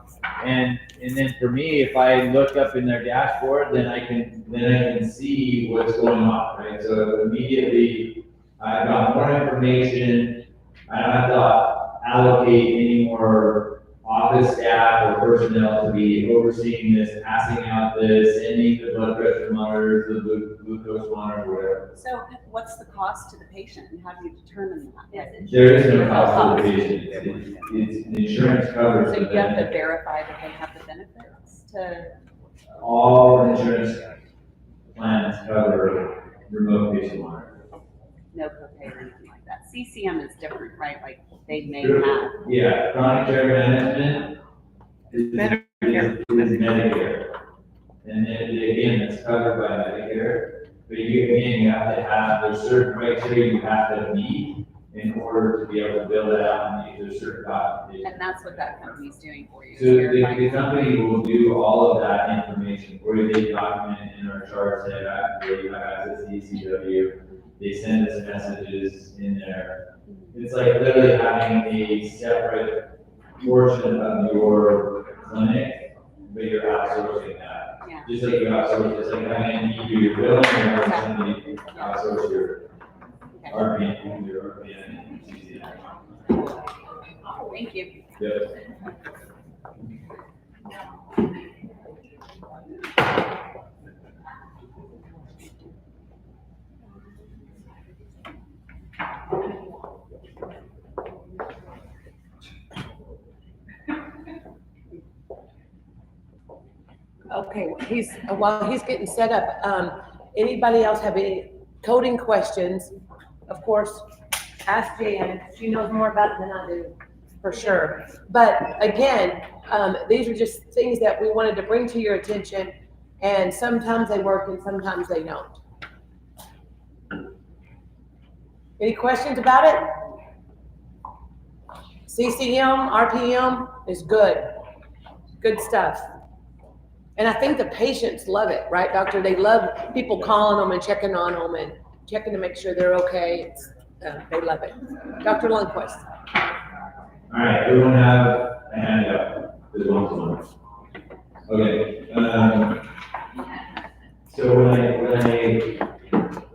and then for me, if I look up in their dashboard, then I can see what's going on, right? So immediately, I've got more information. I don't have to allocate any more office staff or personnel to be overseeing this, passing out this, sending the blood pressure monitors, the glucose monitor, whatever. So what's the cost to the patient and how do you determine that? There is no cost to the patient. It's the insurance covers. So you have to verify that they have the benefits to. All insurance plans cover remote patient monitoring. No copay or anything like that. CCM is different, right? Like they may have. Yeah, chronic care management is Medicare. And then again, it's covered by Medicare. But you have to have, there's certain criteria you have to meet in order to be able to build it out, and there's certain documentation. And that's what that company's doing for you. So the company will do all of that information for you. They document in our charts that you have access to ECW. They send us messages in there. It's like literally having a separate portion of your clinic, but you're outsourcing that. Yeah. Just like you outsource, it's like having you do your billing, and having somebody outsource your RPN, your RPN, CCN. Thank you. Yep. Okay, while he's getting set up, anybody else have any coding questions? Of course, ask Jan, she knows more about it than I do, for sure. But again, these are just things that we wanted to bring to your attention, and sometimes they work and sometimes they don't. Any questions about it? CCM, RPM is good. Good stuff. And I think the patients love it, right, doctor? They love people calling them and checking on them and checking to make sure they're okay. They love it. Dr. Lundquist. All right, everyone have a handout. There's one. Okay. So when I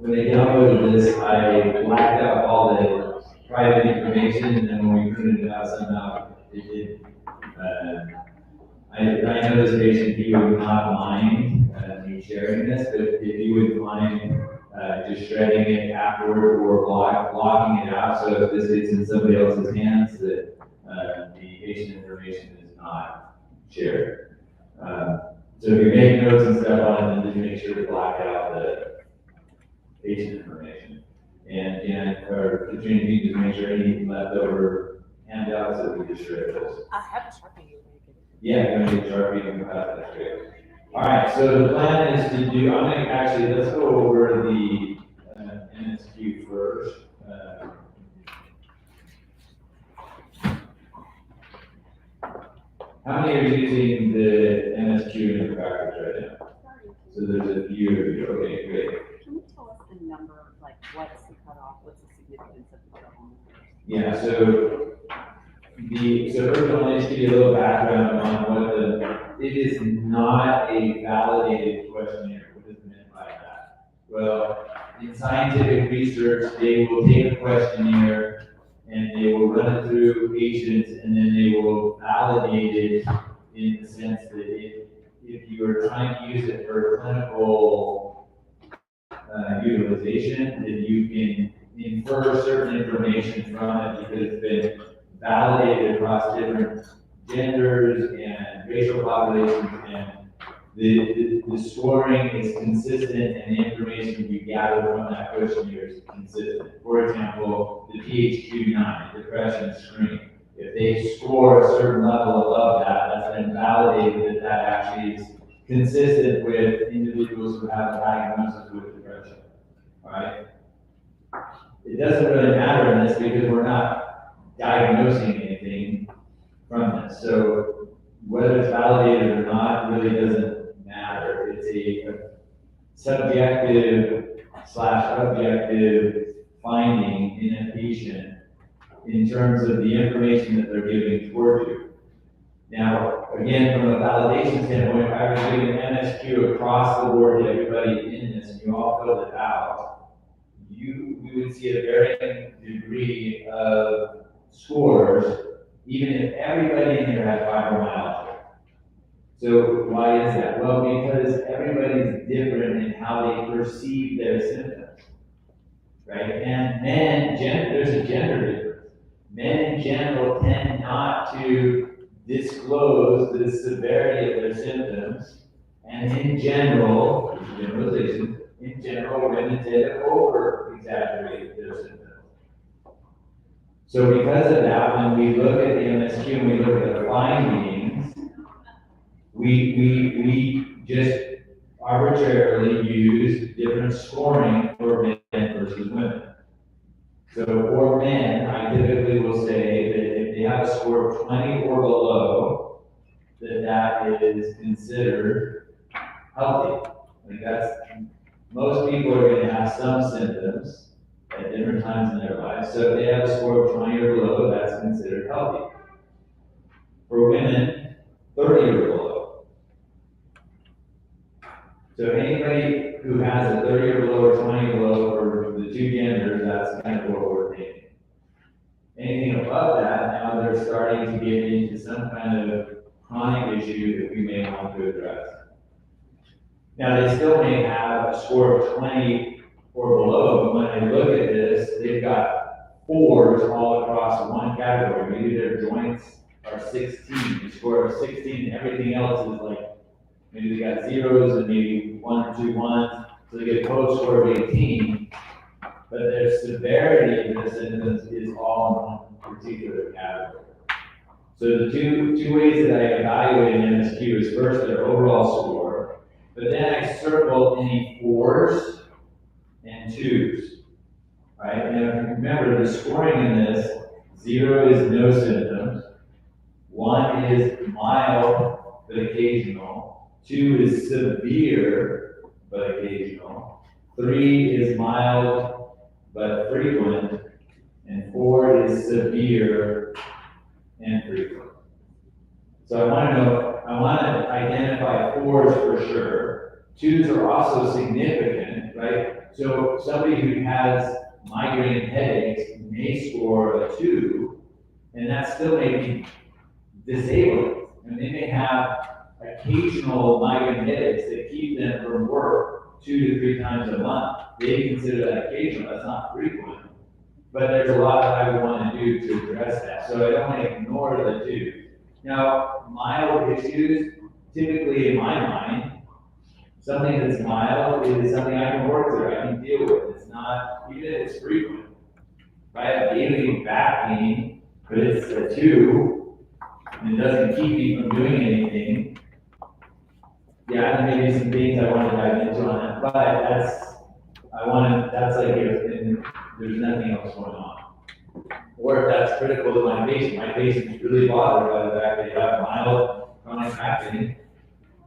downloaded this, I blacked out all the private information, and then when we printed it out, somehow it did. I know this patient, he would not mind me sharing this, but if you would mind just shredding it afterward or blocking it out, so if this gets in somebody else's hands, that the patient information is not shared. So if you make notes and stuff on it, then just make sure to black out the patient information. And Katrina, you just make sure any leftover handouts that we just shred those. I have a Sharpie. Yeah, I'm gonna get Sharpie and pass that straight. All right, so the plan is to do, I'm gonna actually, let's go over the NSQ first. How many are using the NSQ in the practice right now? So there's a few of you, okay, great. Can you tell us the number, like what's the cutoff, what's the significance of the cutoff? Yeah, so so first I want to give you a little background on it is not a validated questionnaire. What is meant by that? Well, in scientific research, they will take a questionnaire and they will run it through patients and then they will validate it in the sense that if you are trying to use it for clinical utilization, then you can infer certain information from it because it's been validated across different genders and racial populations, and the scoring is consistent and the information you gather from that questionnaire is consistent. For example, the PHQ-9, depression screen. If they score a certain level above that, that's been validated that that actually is consistent with individuals who have a diagnosis with depression. All right? It doesn't really matter in this because we're not diagnosing anything from this. So whether it's validated or not really doesn't matter. It's a subjective / objective finding in a patient in terms of the information that they're giving toward you. Now, again, from a validation standpoint, if I was giving MSQ across the board to everybody in this and you all filled it out, we would see a varying degree of scores, even if everybody in here had fibromyalgia. So why is that? Well, because everybody's different in how they perceive their symptoms, right? And there's a gender difference. Men in general tend not to disclose the severity of their symptoms, and in general, generalization, in general, women tend to over-exaggerate their symptoms. So because of that, when we look at the MSQ and we look at the findings, we just arbitrarily use different scoring for men versus women. So for men, I typically will say that if they have a score of 20 or below, that is considered healthy. Like most people are going to have some symptoms at different times in their lives. So if they have a score of 20 or below, that's considered healthy. For women, 30 or below. So anybody who has a 30 or below or 20 or below for the two genders, that's kind of what we're thinking. Anything above that, now they're starting to get into some kind of chronic issue that we may want to address. Now, they still may have a score of 20 or below, but when I look at this, they've got 4s all across one category. Maybe their joints are 16, a score of 16, and everything else is like, maybe they got 0s and maybe 1 or 2 1s, so they get a total score of 18, but their severity of the symptoms is all in one particular category. So the two ways that I evaluate an MSQ is first their overall score, but then I circle any 4s and 2s, right? And remember, the scoring in this, 0 is no symptoms, 1 is mild but occasional, 2 is severe but occasional, 3 is mild but frequent, and 4 is severe and frequent. So I want to identify 4s for sure. 2s are also significant, right? So somebody who has migraine headaches may score a 2, and that still may be disabling. And they may have occasional migraine headaches that keep them from work 2 to 3 times a month. They consider that occasional, that's not frequent. But there's a lot that I would want to do to address that. So I don't want to ignore the 2. Now, mild issues, typically in my mind, something that's mild is something I can work through, I can deal with. It's not, even if it's frequent. If I have daily back pain, but it's a 2, and it doesn't keep me from doing anything, yeah, there may be some things I want to dive into on that, but that's like if there's nothing else going on. Or if that's critical to my patient is really bothered by the fact that they have mild chronic back pain,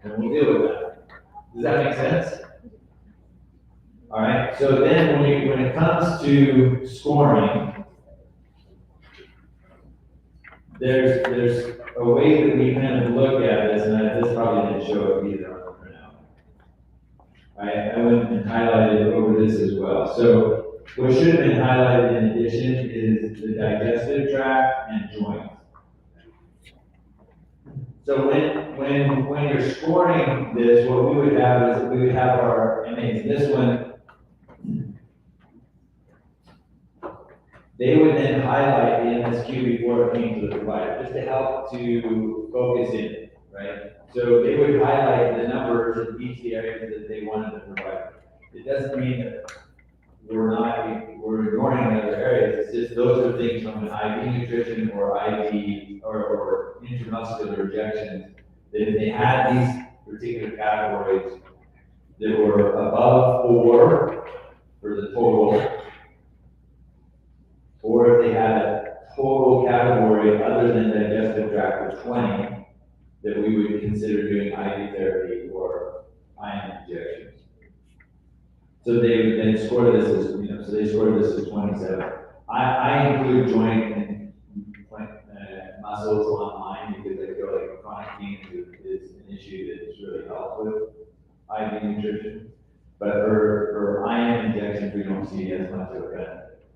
then we'll deal with that. Does that make sense? All right, so then when it comes to scoring, there's a way that we kind of look at this, and this probably didn't show up either on the printout. I went and highlighted over this as well. So what should have been highlighted in addition is the digestive tract and joints. So when you're scoring this, what we would have is we would have our MAs. This one, they would then highlight the MSQ before it came to the provider, just to help to focus in, right? So they would highlight the numbers in each of the areas that they wanted the provider. It doesn't mean that we're ignoring other areas, it's just those are things from an IV nutrition or IV or intramuscular injections, that if they had these particular categories that were above 4 for the total, or if they had a total category other than digestive tract of 20, that we would consider doing IV therapy or ion injections. So they would then score this as, so they scored this as 27. I include joint and muscles on mine because I feel like chronic pain is an issue that is really helped with IV nutrition. But for ion injections, we don't see as much of a benefit.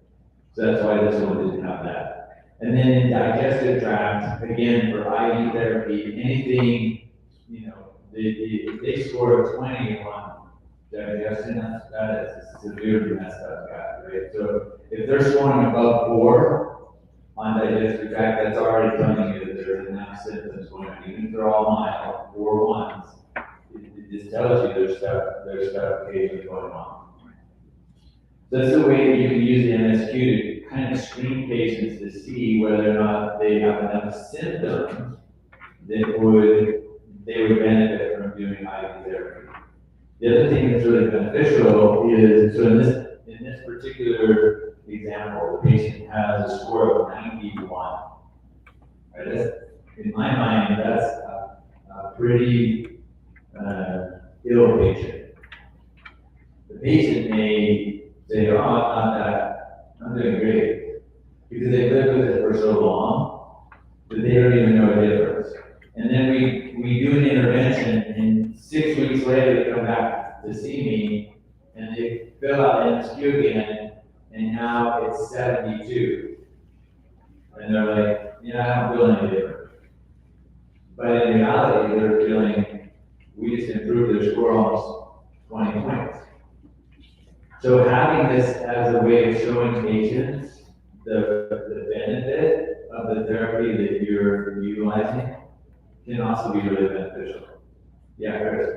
So that's why this one didn't have that. And then in digestive tract, again, for IV therapy, anything, they score a 20 on digestion, that is severely messed up guy, right? So if they're scoring above 4 on digestive tract, that's already telling you that there's enough symptoms going on. Even if they're all mild, 4 ones, it just tells you there's stuff occasionally going on. That's the way that you can use the MSQ to kind of screen patients to see whether or not they have enough symptoms that they would benefit from doing IV therapy. The other thing that's really beneficial is, so in this particular example, the patient has a score of 91. Right? In my mind, that's a pretty ill patient. The patient may say, oh, I'm doing great, because they've lived with it for so long that they don't even know a difference. And then we do an intervention, and 6 weeks later they come back to see me, and they fill out MSQ again, and now it's 72. And they're like, I don't feel any different. But in reality, they're feeling, we just improved their score almost 20 points. So having this as a way of showing patients the benefit of the therapy that you're utilizing can also be really beneficial. Yeah, Chris.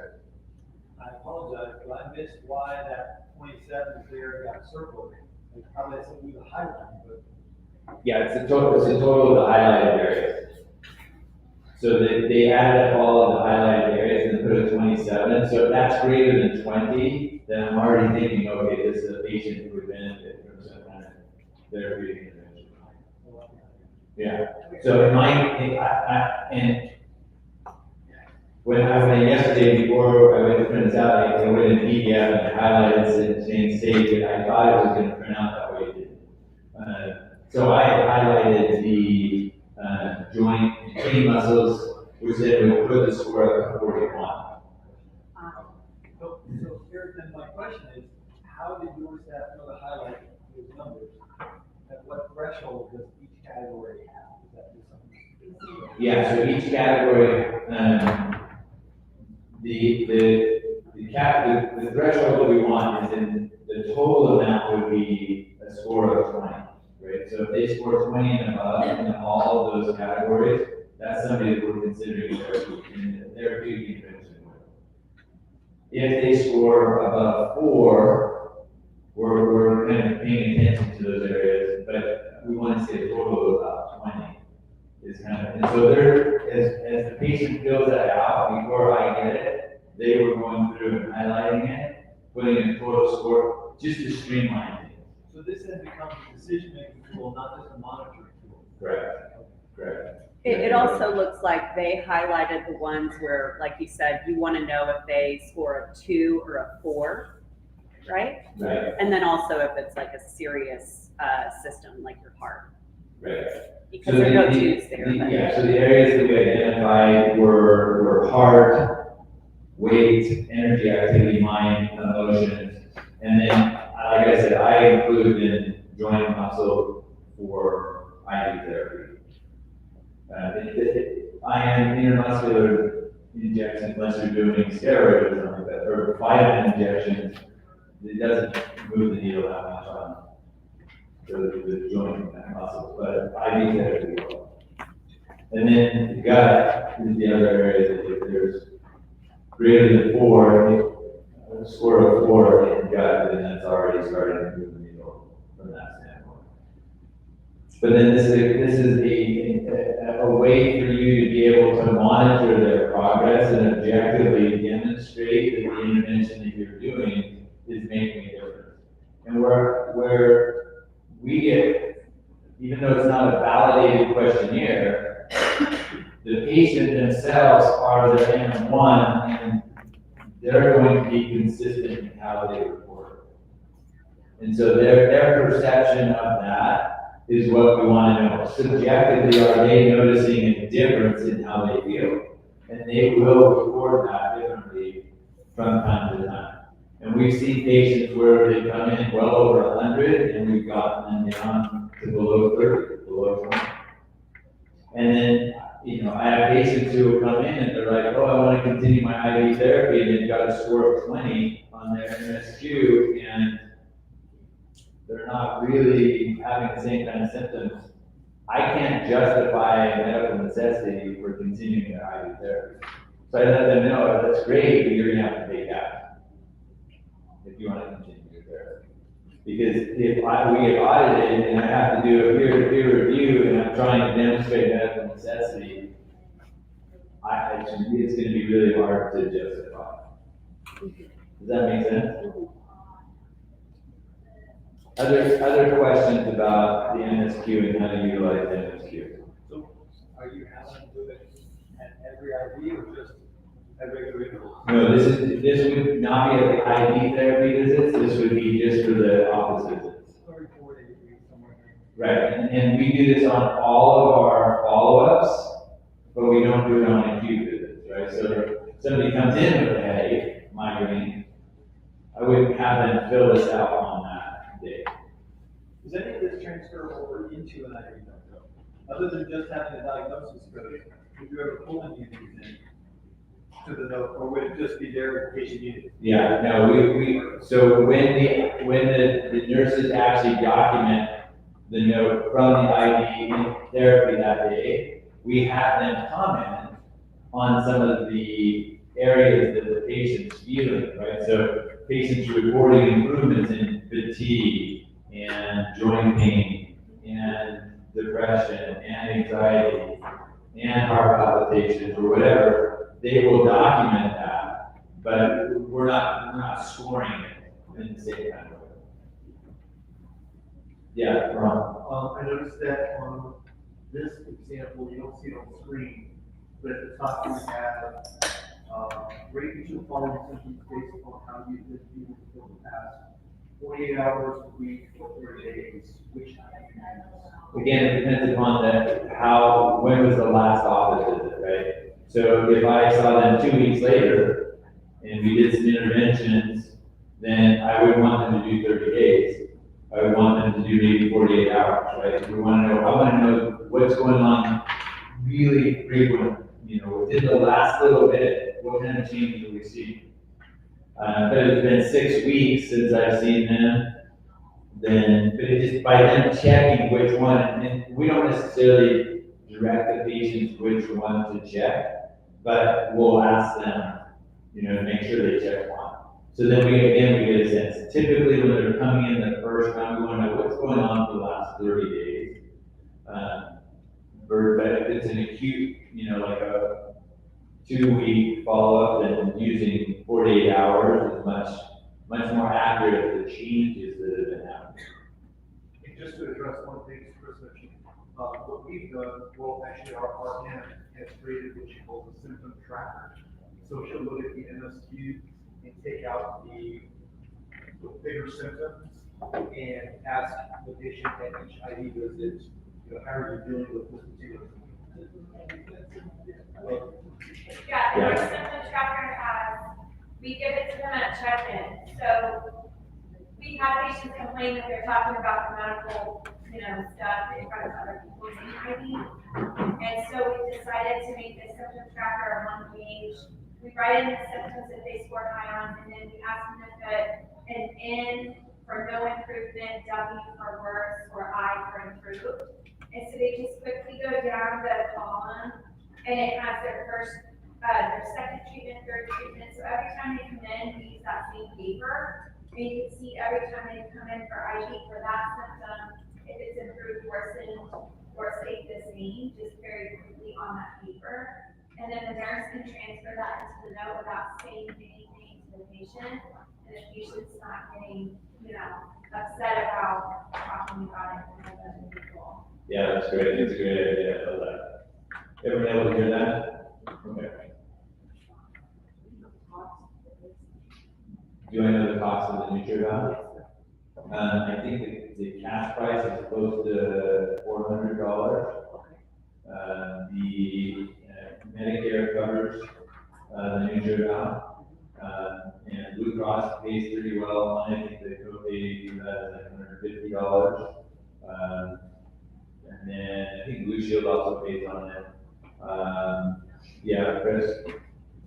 I apologize, but I missed why that 27 is there, got circled. It's probably something with a highlight, but. Yeah, it's a total of the highlighted areas. So they added up all of the highlighted areas and put a 27. So if that's greater than 20, then I'm already thinking, okay, this is a patient who would benefit from some kind of therapeutic intervention. Yeah. So in and when yesterday before I went to print this out, I went in PDF and I highlighted and stated I thought it was going to print out that way. It didn't. So I had highlighted the joint and pain muscles, which then would put the score up to 41. So here then my question is, how did your staff know to highlight those numbers? At what threshold does each category have? Is that just something? Yeah, so each category, the threshold that we want is in the total amount would be a score of 20, right? So if they score 20 and above in all of those categories, that's somebody that we're considering therapeutic intervention with. If they score above 4, we're kind of paying attention to those areas, but we want to say a total of about 20 is kind of, and so as the patient fills that out before I get it, they were going through and highlighting it, putting in a total score, just to streamline things. So this then becomes a decision-making tool, not just a monitoring tool. Correct. It also looks like they highlighted the ones where, like you said, you want to know if they score a 2 or a 4, right? Right. And then also if it's like a serious system like your heart. Right. Because their go-tos there. Yeah, so the areas that we identified were heart, weight, energy, activity, mind, emotions. And then, like I said, I include in joint muscle for IV therapy. I am intermuscular injections, unless you're doing steroids or something like that, or vitamin injections, it doesn't move the needle that much on the joint and muscle, but IV therapy will. And then the gut is the other area that if there's greater than 4, a score of 4 in gut, then that's already starting to move the needle from that standpoint. But then this is a way for you to be able to monitor their progress and objectively demonstrate that the intervention that you're doing is making a difference. And where we get, even though it's not a validated questionnaire, the patient themselves are the N1, and they're going to be consistent in how they report. And so their perception of that is what we want to know. Subjectively, are they noticing a difference in how they feel? And they will report that differently from time to time. And we've seen patients where they come in well over 100, and we've gotten them down to below 30, below 20. And then, I have patients who will come in and they're like, oh, I want to continue my IV therapy, and they've got a score of 20 on their MSQ, and they're not really having the same kind of symptoms. I can't justify a medical necessity for continuing their IV therapy. So I let them know, that's great, but you're gonna have to pay cash if you want to continue your therapy. Because if we get audited and I have to do a peer-to-peer review and I'm trying to demonstrate medical necessity, it's gonna be really hard to justify. Does that make sense? Other questions about the MSQ and how to utilize the MSQ? So are you having to do it at every IV or just at regular intervals? No, this would not be at the IV therapy visits, this would be just for the office visits. Every 4 to 8 weeks, somewhere there. Right, and we do this on all of our follow-ups, but we don't do it on acute visits, right? So if somebody comes in with a headache, migraine, I wouldn't have them fill this out on that day. Does any of this transfer over into an IV note? Other than just having a diagnosis code, would you ever pull any of these in to the note, or would it just be there in case you need it? Yeah, no, so when the nurses actually document the note from the IV therapy that day, we have them comment on some of the areas that the patient's feeling, right? So patients reporting improvements in fatigue and joint pain and depression and anxiety and heart palpitations or whatever, they will document that, but we're not scoring it in the same kind of way. Yeah, Ron. I noticed that on this example, you don't see it on the screen, but at the top you have, rate each of the following symptoms based upon how you've been feeling for the past 48 hours, a week, or 30 days, which Again, it depends upon when was the last office visit, right? So if I saw them 2 weeks later and we did some interventions, then I would want them to do 30 days. I would want them to do maybe 48 hours, right? I want to know what's going on really frequent, within the last little bit, what kind of changes do we see? But it's been 6 weeks since I've seen them, but it just by them checking which one, and we don't necessarily direct the patients which one to check, but we'll ask them, to make sure they check one. So then we get a sense. Typically when they're coming in the first time, we want to know what's going on for the last 30 days. But if it's an acute, like a 2-week follow-up, then using 48 hours is much more accurate to the changes that have been happening. And just to address one thing Chris mentioned, what we've done, well, actually our RN has created what she calls a symptom tracker. So she'll look at the MSQ and take out the bigger symptoms and ask the patient at each IV visit, how are you dealing with this particular? Yeah, and our symptom tracker has, we give it to them at check-in, so we have patients complain that they're talking about the medical, stuff in front of other people's ID. And so we decided to make this symptom tracker a one page. We write in the symptoms that they scored high on, and then we ask them to put an N for no improvement, W for worse, or I for improved. And so they just quickly go down the column, and it has their second treatment, third treatment. So every time they come in, we use that same paper. And you can see every time they come in for ID for that symptom, if it's improved, worsened, or stayed the same, just very quickly on that paper. And then the nurse can transfer that into the note without saying anything to the patient. And the patient's not getting, upset about talking about it with other people. Yeah, that's great, it's a great idea, I love that. Everyone able to hear that? Okay. Do I know the cost of the NutriVal? I think the cash price is close to $400. The Medicare covers the NutriVal. And Blue Cross pays pretty well on it. I think the copay for that is like $150. And then I think Blue Shield also pays on it. Yeah, Chris?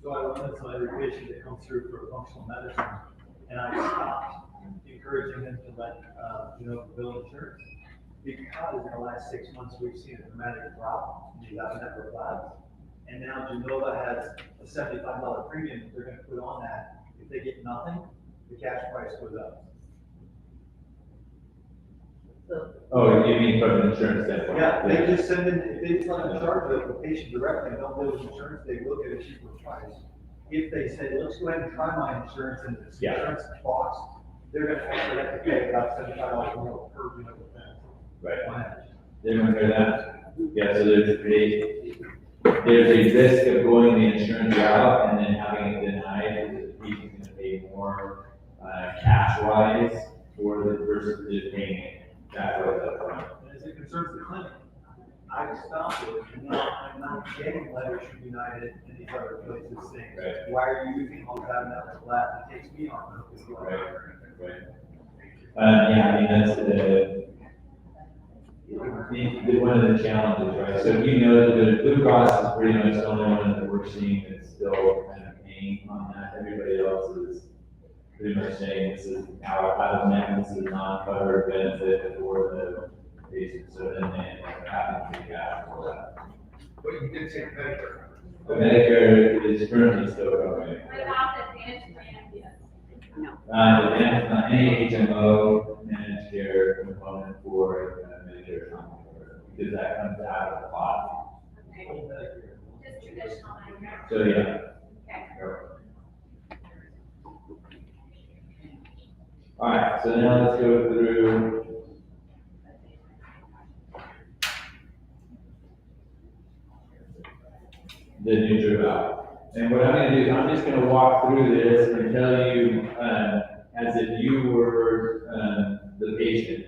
So I run into every patient that comes through for functional medicine, and I stopped encouraging them to let, bill insurance. Because in the last 6 months, we've seen a dramatic drop in the out-of-network labs. And now Genova has a $75 premium that they're gonna put on that. If they get nothing, the cash price goes up. Oh, you mean from an insurance standpoint? Yeah, they just send in, if they just let them charge the patient directly, and don't deal with insurance, they look at a cheaper price. If they say, let's go ahead and try my insurance in this Yeah. insurance box, they're gonna actually have to pay about $75 more per unit of that. Right. Did everyone hear that? Yeah, so there's a risk of going the insurance route and then having it denied, because the patient's gonna pay more, cash-wise for the versus just paying it cash wise up front. And as it concerns the clinic, I stopped it, and now I'm not getting letters from United and these other places saying, Right. why are you using all that network lab? It takes me off the hook as well. Right. Yeah, I mean, that's one of the challenges, right? So if you know that Blue Cross is pretty much the only one that we're seeing that's still kind of paying on that. Everybody else is pretty much saying this is out of net, this is non-covered benefit for the patient, so then they end up having to pay cash for that. But you did say Medicare. But Medicare is currently still covering it. What about the advantage plan? Any HMO managed care component for Medicare, because that comes out of the pot. Just traditional. So, yeah. Okay. All right, so now let's go through the NutriVal. And what I'm gonna do is I'm just gonna walk through this and tell you, as if you were, the patient,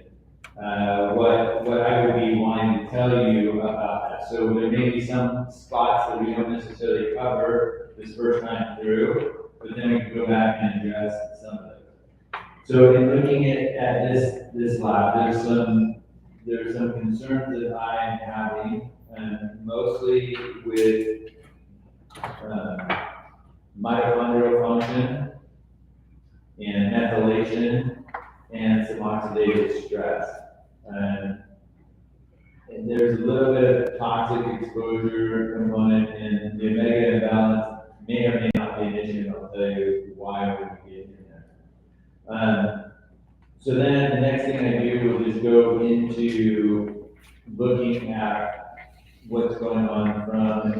what I would be wanting to tell you about that. So there may be some spots that we don't necessarily cover this first time through, but then we can go back and address some of it. So in looking at this lab, there's some concerns that I'm having, mostly with mitochondrial function and methylation and some oxidative stress. And there's a little bit of toxic exposure component, and the omega imbalance may or may not be an issue, and I'll tell you why when we get in there. So then the next thing I do is go into looking at what's going on from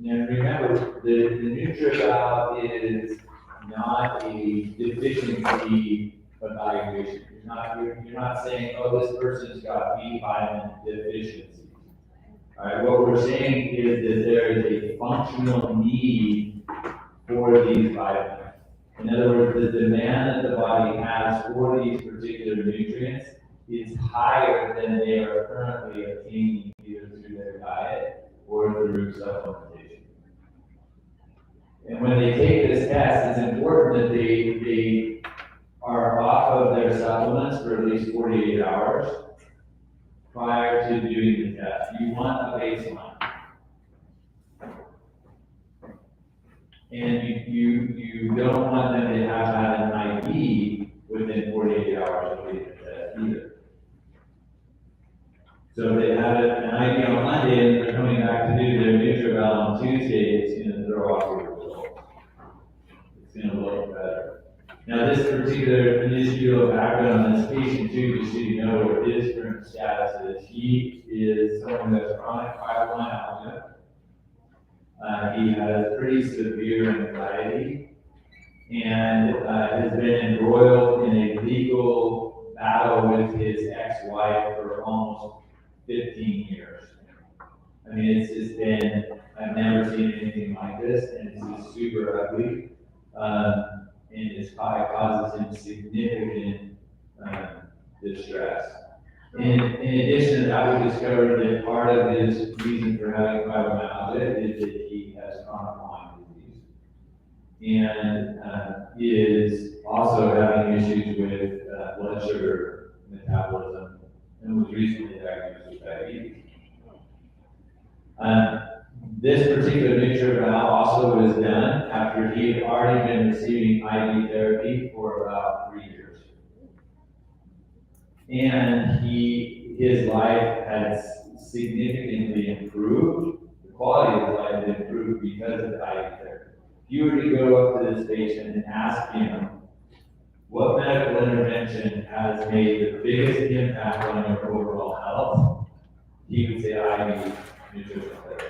and remember, the NutriVal is not a deficiency evaluation. You're not saying, oh, this person's got B vitamin deficiency. All right, what we're saying is that there is a functional need for these vitamins. In other words, the demand that the body has for these particular nutrients is higher than they are currently obtaining either through their diet or through supplementation. And when they take this test, it's important that they are off of their supplements for at least 48 hours prior to doing the test. You want a baseline. And you don't want them to have had an IV within 48 hours of doing the test either. So if they have an IV on Monday and they're coming back to do their NutriVal on Tuesday, it's gonna throw off your results. It's gonna look better. Now this particular, and just do a background on this patient too, just so you know what his current status is. He is someone that's chronic fibromyalgia. He has pretty severe anxiety and has been embroiled in a legal battle with his ex-wife for almost 15 years. I mean, it's just been, I've never seen anything like this, and it's just super ugly. And it causes him significant distress. In addition to that, we discovered that part of his reason for having fibromyalgia is that he has chronic Lyme disease. And is also having issues with blood sugar metabolism and was recently diagnosed with diabetes. This particular NutriVal also was done after he had already been receiving IV therapy for about 3 years. And his life had significantly improved. The quality of his life had improved because of the IV therapy. If you were to go up to this patient and ask him, what medical intervention has made the biggest impact on your overall health? He would say IV nutritional therapy.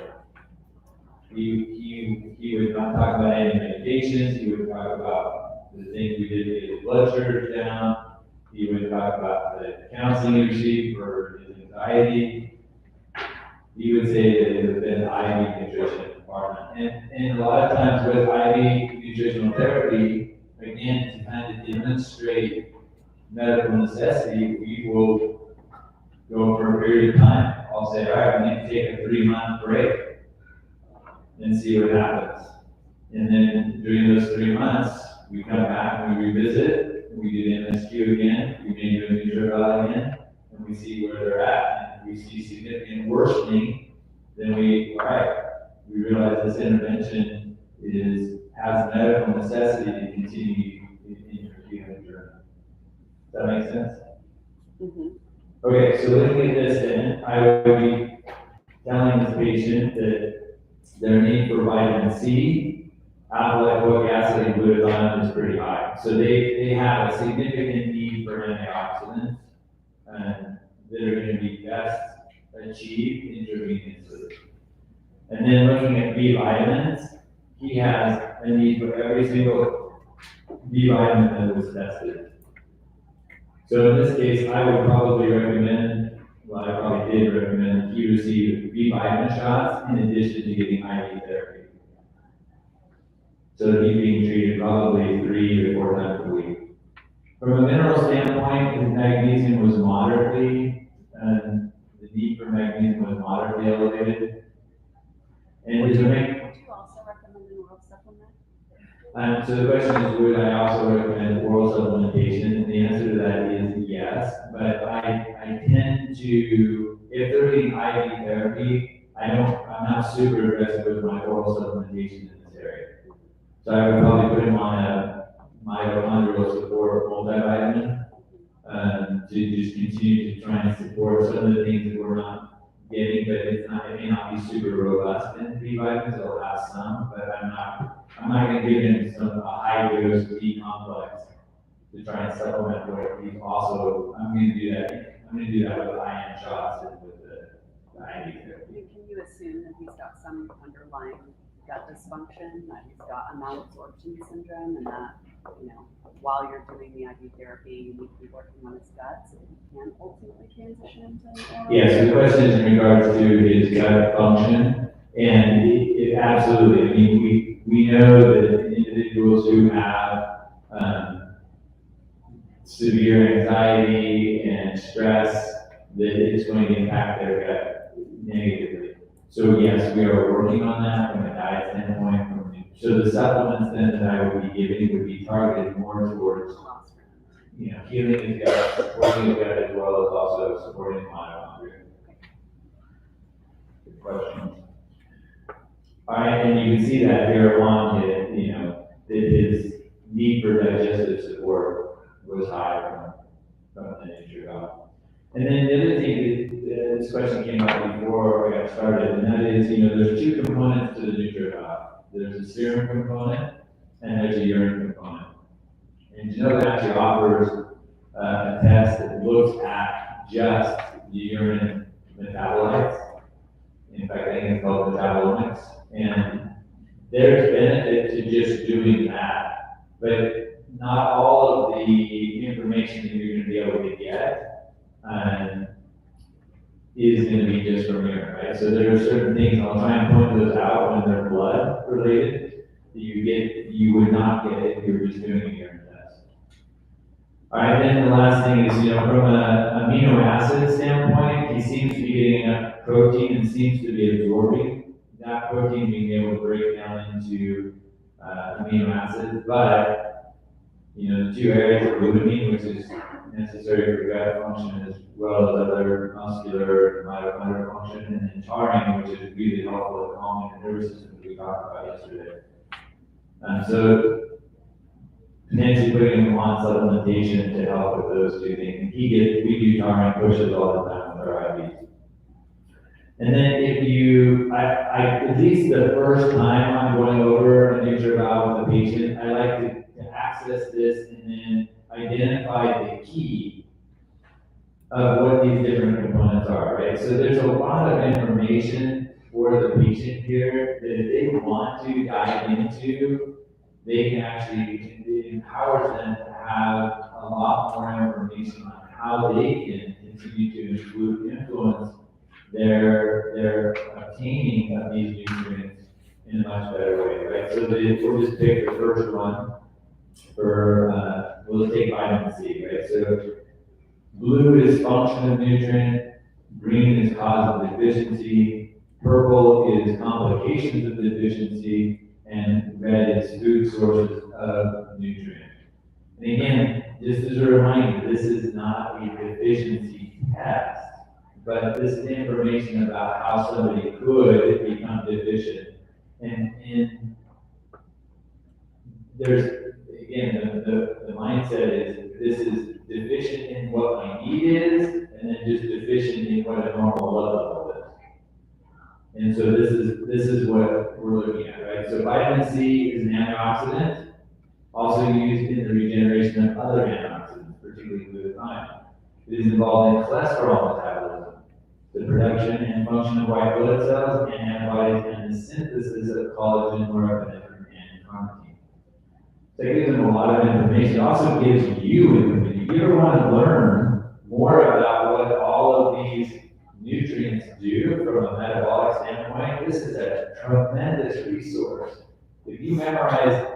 He would not talk about any medications. He would talk about the things we did to get his blood sugars down. He would talk about the counseling he received for his anxiety. He would say that it has been IV nutrition department. And a lot of times with IV nutritional therapy, again, to kind of demonstrate medical necessity, we will go for a period of time. I'll say, all right, we need to take a 3-month break and see what happens. And then during those 3 months, we come back and we revisit, we do the MSQ again, we may do a NutriVal again, and we see where they're at. And if we see significant worsening, then we realize this intervention has medical necessity to continue in your healing journey. Does that make sense? Mm-hmm. Okay, so looking at this then, I would be telling this patient that their need for vitamin C, alpha-lipoic acid, and glutathione is pretty high. So they have a significant need for antioxidants that are going to be best achieved intravenously. And then looking at B vitamins, he has a need for every single B vitamin that was tested. So in this case, I would probably recommend, well, I probably did recommend he receive B vitamin shots in addition to getting IV therapy. So he's being treated probably 3 to 4 times a week. From a mineral standpoint, his magnesium was moderately, the need for magnesium was moderately elevated. And Would you also recommend an oral supplement? So the question is, would I also recommend oral supplementation? And the answer to that is yes. But I tend to, if they're getting IV therapy, I'm not super aggressive with my oral supplementation in this area. So I would probably put him on a mitochondrial support multivitamin to just continue to try and support some of the things that we're not getting, but it may not be super robust in B vitamins. It'll have some, but I'm not going to give him a high dose of B complex to try and supplement what he's also. I'm going to do that with iron shots and with the IV therapy. Can you assume that he's got some underlying gut dysfunction, that he's got a malabsorption syndrome, and that, while you're doing the IV therapy, you need to be working on his gut so that he can ultimately transition into oral? Yeah, so the question is in regards to his gut function, and it absolutely, I mean, we know that individuals who have severe anxiety and stress, that it's going to impact their gut negatively. So yes, we are working on that from a diet standpoint. So the supplements then that I would be giving would be targeted more towards, healing the gut, supporting the gut, as well as also supporting mitochondria. Good questions. All right, and you can see that here along it, that his need for digestive support was high from the NutriGov. And then the other thing that this question came up before I got started, and that is, there's two components to the NutriGov. There's a serum component and there's a urine component. And Genova actually offers a test that looks at just the urine metabolites. In fact, I think it's called metabolomics. And there's benefit to just doing that, but not all of the information that you're going to be able to get is going to be just from urine, right? So there are certain things, I'll try and point those out when they're blood related, that you would not get if you were just doing a urine test. All right, then the last thing is, from an amino acid standpoint, he seems to be getting enough protein and seems to be absorbing that protein, being able to break down into amino acids, but the two areas of glutamine, which is necessary for gut function, as well as other muscular and mitochondrial function, and then taurine, which is really helpful at calming the nervous system, that we talked about yesterday. So potentially putting him on supplementation to help with those two things. We do taurine pushes all the time with our IVs. And then if at least the first time I'm going over a NutriGov with a patient, I like to access this and then identify the key of what these different components are, right? So there's a lot of information for the patient here that if they want to dive into, they can actually, it empowers them to have a lot more information on how they can continue to influence their obtaining of these nutrients in a much better way, right? So we'll just pick the first one for, we'll take vitamin C, right? So blue is function of nutrient, green is cause of deficiency, purple is complications of deficiency, and red is food sources of nutrient. And again, just as a reminder, this is not a deficiency test, but this is information about how somebody could become deficient. And there's, again, the mindset is this is deficient in what my need is, and then just deficient in what a normal blood level is. And so this is what we're looking at, right? So vitamin C is an antioxidant, also used in the regeneration of other antioxidants, particularly glutathione. It is involved in cholesterol metabolism, the production and function of white blood cells and antibodies, and the synthesis of collagen, norepinephrine, and carnitine. So it gives them a lot of information. It also gives you information. If you ever want to learn more about what all of these nutrients do from a metabolic standpoint, this is a tremendous resource. If you memorize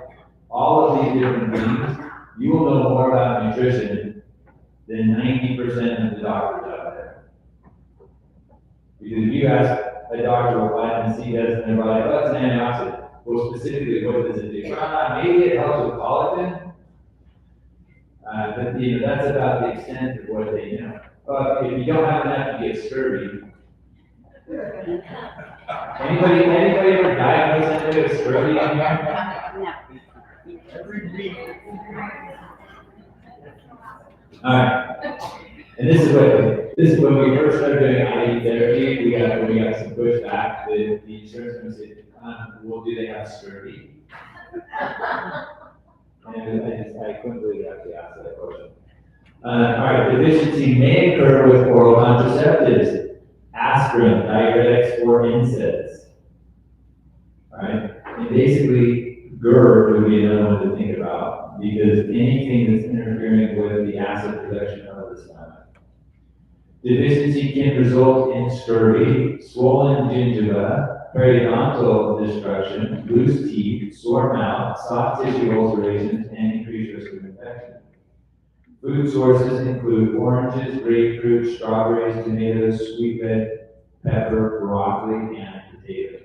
all of these different things, you will know more about nutrition than 90% of the doctors out there. Because if you ask a doctor what vitamin C does, and they're like, oh, it's an antioxidant. Well, specifically, what does it do? Maybe it helps with collagen, but that's about the extent of what they know. If you don't have enough, you get scurvy. Anybody ever diagnosed anybody with scurvy in here? Every week. All right. And this is when we first started doing IV therapy, we got some pushback. The insurance company said, well, do they have scurvy? And I couldn't believe they actually asked that question. All right, deficiency may occur with oral contraceptives, aspirin, diuretics, or NSAIDs. All right, and basically, GERD would be another one to think about because anything that's interfering with the acid production of the stomach. Deficiency can result in scurvy, swollen gingiva, periodontal destruction, loose teeth, sore mouth, soft tissue ulcerations, and increased risk of infection. Food sources include oranges, grapefruit, strawberries, tomatoes, sweet red pepper, broccoli, and potato.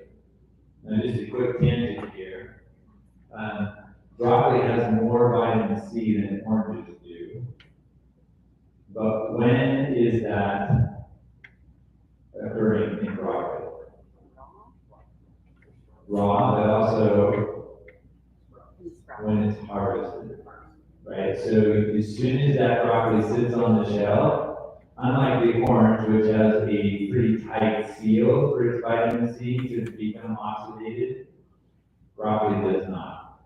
Now, just a quick tangent here. Broccoli has more vitamin C than oranges do. But when is that occurring in broccoli? Raw, but also when it's harvested, right? So as soon as that broccoli sits on the shelf, unlike the orange, which has a pretty tight seal for its vitamin C to become oxidated, broccoli does not.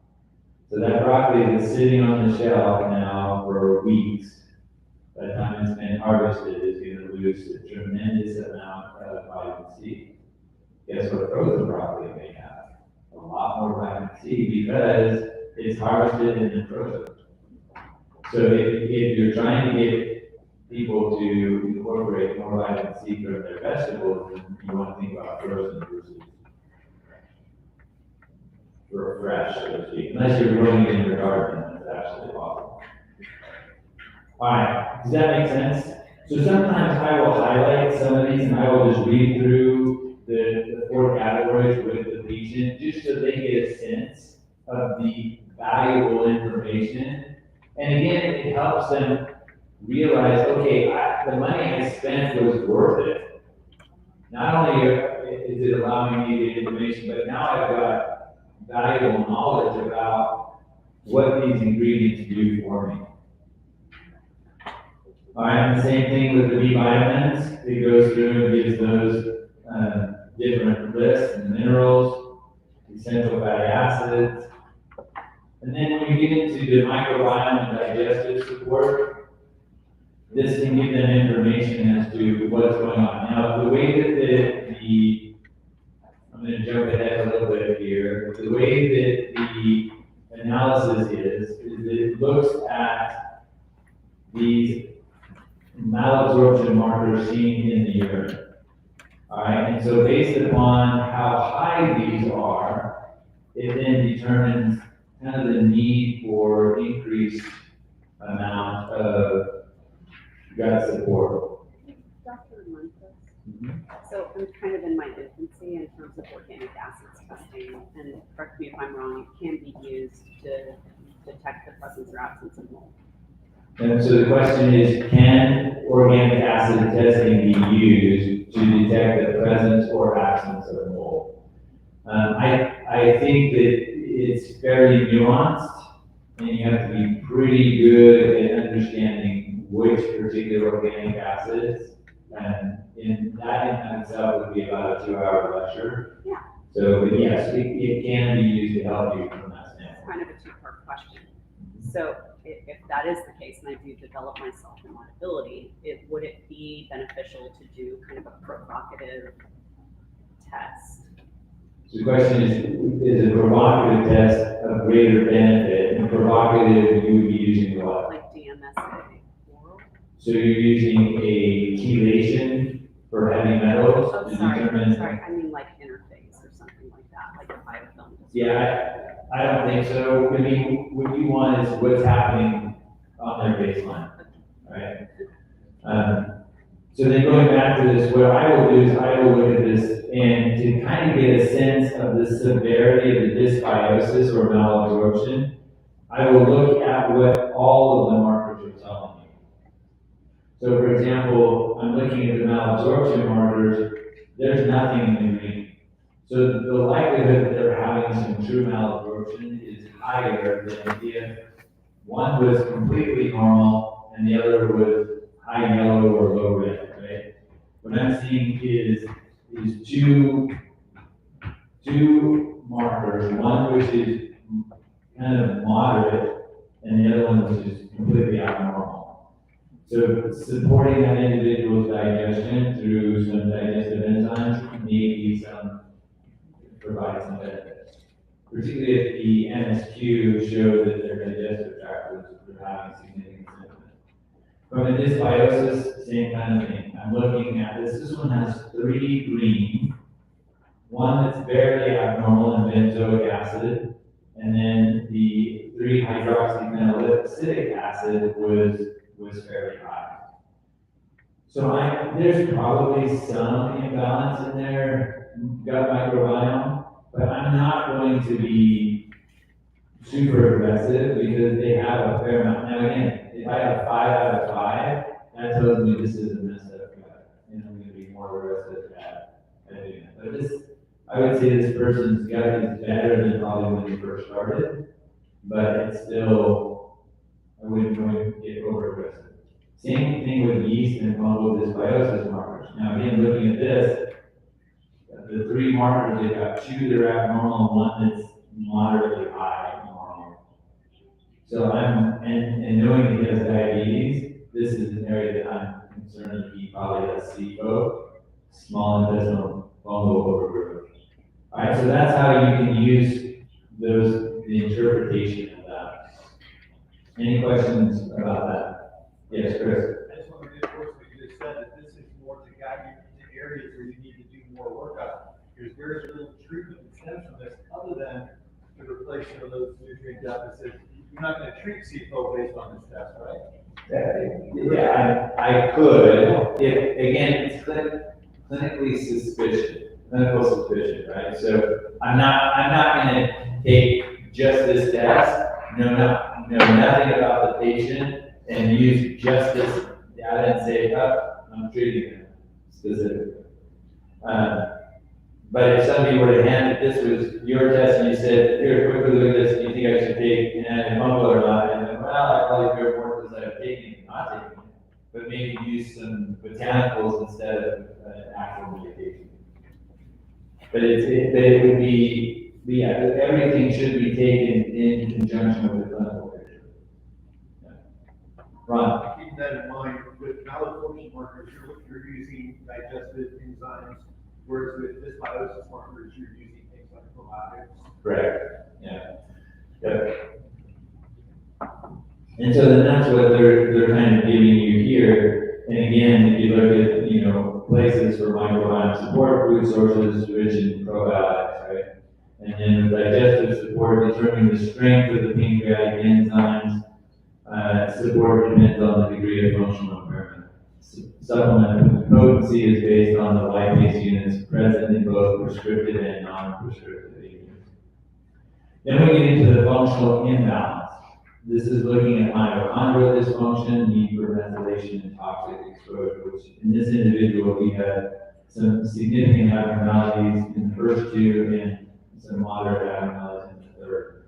So that broccoli is sitting on the shelf now for weeks. By the time it's been harvested, it's going to lose a tremendous amount of vitamin C. Guess what frozen broccoli may have? A lot more vitamin C because it's harvested and then frozen. So if you're trying to get people to incorporate more vitamin C from their vegetables, then you want to think about frozen versus fresh, so to speak. Unless you're growing it in your garden, that's absolutely possible. All right, does that make sense? So sometimes I will highlight some of these and I will just read through the four categories with the patient just so they get a sense of the valuable information. And again, it helps them realize, okay, the money I spent was worth it. Not only is it allowing me to get information, but now I've got valuable knowledge about what these ingredients do for me. All right, and the same thing with the B vitamins. It goes through and gives those different lists and minerals, essential fatty acids. And then when you get into the microbiome and digestive support, this can give them information as to what's going on. Now, the way that I'm going to jump ahead a little bit here. The way that the analysis is that it looks at these malabsorption markers seen in the urine. All right, and so based upon how high these are, it then determines kind of the need for increased amount of gut support. Dr. Montes, so I'm kind of in my infancy in terms of organic acids testing, and correct me if I'm wrong, it can be used to detect the presence or absence of mold. And so the question is, can organic acid testing be used to detect the presence or absence of mold? I think that it's very nuanced, and you have to be pretty good at understanding which particular organic acids, and in that in and of itself would be about a 2-hour lecture. Yeah. So, but yes, it can be used to help you from that standpoint. It's kind of a two-part question. So if that is the case, and I do develop myself in liability, would it be beneficial to do kind of a provocative test? So the question is a provocative test of greater benefit? And provocative, you would be using what? Like DMSA oral? So you're using a chelation for heavy metals Oh, to sorry, determine? sorry, I mean like interface or something like that, like a biofilm. Yeah, I don't think so. I mean, what you want is what's happening on their baseline, right? So then going back to this, what I will do is I will look at this and to kind of get a sense of the severity of the dysbiosis or malabsorption, I will look at what all of the markers are telling me. So for example, I'm looking at the malabsorption markers, there's nothing in the green. So the likelihood that they're having some true malabsorption is higher than if one was completely normal and the other was high yellow or low red, right? What I'm seeing is two markers, one which is kind of moderate and the other one which is completely abnormal. So supporting that individual's digestion through some digestive enzymes may provide some benefit. Particularly if the MSQ showed that their digestive tract was having significant symptoms. From a dysbiosis, same kind of thing. I'm looking at this. This one has 3 green, one that's barely abnormal in benzoic acid, and then the 3-hydroxyphenylacetic acid was fairly high. So there's probably some imbalance in their gut microbiome, but I'm not going to be super aggressive because they have a fair amount. Now again, if I have 5 out of 5, that tells me this is a messed up gut, and I'm gonna be more aggressive at doing that. But I would say this person's gut is better than probably when they first started, but it's still, I wouldn't go and get over aggressive. Same thing with yeast and fungal dysbiosis markers. Now again, looking at this, the 3 markers, they've got 2 that are abnormal, and 1 that's moderately high normal. So and knowing he has diabetes, this is an area that I'm concerned that he probably has SIBO, small intestinal fungal overgrowth. All right, so that's how you can use the interpretation of that. Any questions about that? Yes, Chris? I just want to reinforce what you just said, that this is more to guide you to areas where you need to do more work on. Because there is little treatment that stems from this, other than to replace some of those nutrient deficits. You're not going to treat CFO based on this test, right? Yeah, I could, if, again, it's clinically clinical suspicion, right? So I'm not gonna take just this test, know nothing about the patient, and use just this data and say, oh, I'm treating them specifically. But if somebody were to hand it, this was your test, and you said, here, quickly look at this, do you think I should take an antifungal or not? And then, well, I probably hear more because I've taken it, not taken it, but maybe use some botanicals instead of actual medication. But it would be, yeah, everything should be taken in conjunction with the clinical picture. Yeah. Ron? Keep that in mind, with malabsorption markers, you're using digestive enzymes, whereas with dysbiosis markers, you're using things like probiotics. Correct, yeah. Yep. And so then that's what they're kind of giving you here. And again, if you look at, places for microbiome support, food sources rich in probiotics, right? And then with digestive support, determining the strength of the pancreatic enzymes, support depends on the degree of functional impairment. Supplement potency is based on the lipase units present in both prescriptive and non-prescriptive agents. Then we get into the functional imbalance. This is looking at mitochondrial dysfunction, need for methylation, and toxic exposure, which in this individual, we had some significant abnormalities in the first 2 and some moderate abnormalities in the third.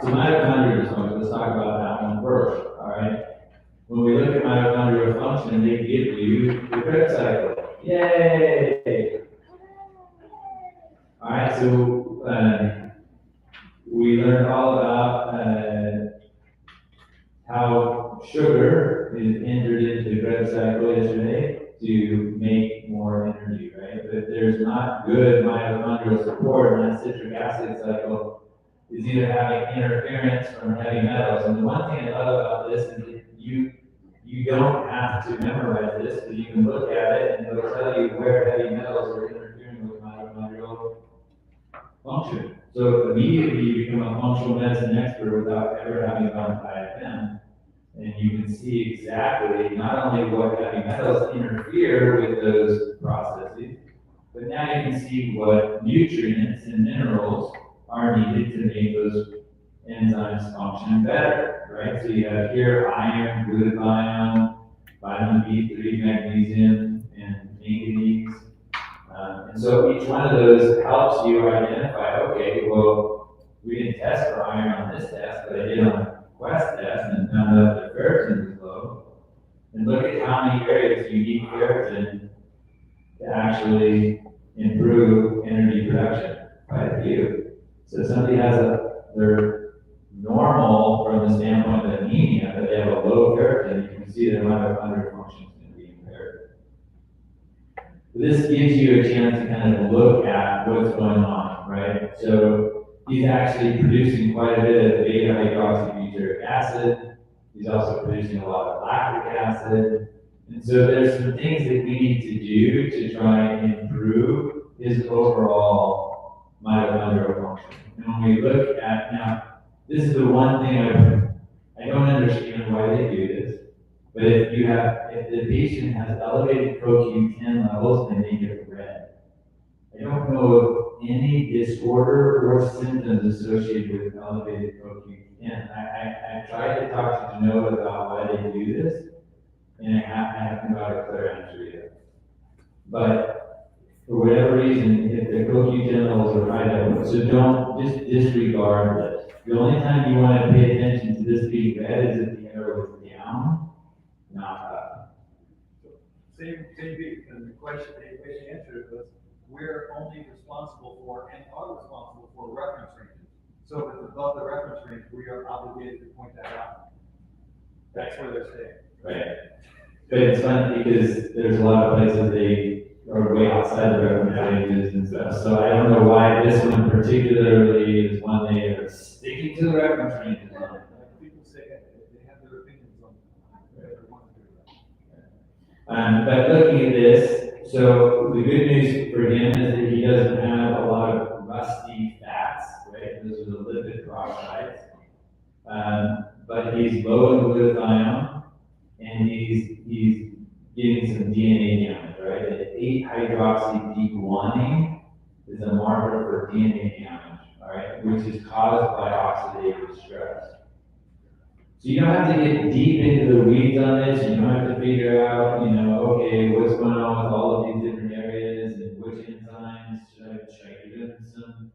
So mitochondrial dysfunction, let's talk about that one first, all right? When we look at mitochondrial function, they give you the Krebs cycle. Yay! All right, so we learned all about how sugar is entered into the Krebs cycle yesterday to make more energy, right? But if there's not good mitochondrial support, and that citric acid cycle is either having interference from heavy metals. And the one thing I love about this is that you don't have to memorize this, but you can look at it and it'll tell you where heavy metals are interfering with mitochondrial function. So immediately you become a functional medicine expert without ever having gone to IFM. And you can see exactly not only what heavy metals interfere with those processes, but now you can see what nutrients and minerals are needed to make those enzymes function better, right? So you have here iron, glutathione, vitamin B3, magnesium, and manganese. And so each one of those helps you identify, okay, well, we didn't test for iron on this test, but I did on a Quest test and found out that ferritin was low. And look at how many areas you need ferritin to actually improve energy production. Quite a few. So somebody has they're normal from the standpoint of anemia, but they have a low ferritin, you can see their mitochondrial function is going to be impaired. This gives you a chance to kind of look at what's going on, right? So he's actually producing quite a bit of beta hydroxybutyric acid. He's also producing a lot of lactic acid. And so there's some things that we need to do to try and improve his overall mitochondrial function. And when we look at now, this is the one thing I don't understand why they do this. But if the patient has elevated CoQ10 levels, then they get red. I don't know of any disorder or symptoms associated with elevated CoQ10. I tried to talk to Genova about why they do this, and I haven't got a clear answer yet. But for whatever reason, if the CoQ10 levels are high, so don't just disregard this. The only time you want to pay attention to this being red is if the arrow is down, not up. Same beat, and the question, the way she answered it was, we're only responsible for and are responsible for reference ranges. So if it's above the reference range, we are obligated to point that out. That's where they're staying. Right. But it's funny because there's a lot of places they are way outside the reference ranges and stuff. So I don't know why this one particularly is one they are sticking to the reference ranges on. People say they have their opinions on whatever they want to do. But looking at this, so the good news for him is that he doesn't have a lot of rusty fats, right? Those are the lipid peroxides. But he's low in glutathione, and he's getting some DNA damage, right? The 8-hydroxy-deguanine is a marker for DNA damage, all right, which is caused by oxidative stress. So you don't have to get deep into the weeds on this. You don't have to figure out, okay, what's going on with all of these different areas and which enzymes should I give them some,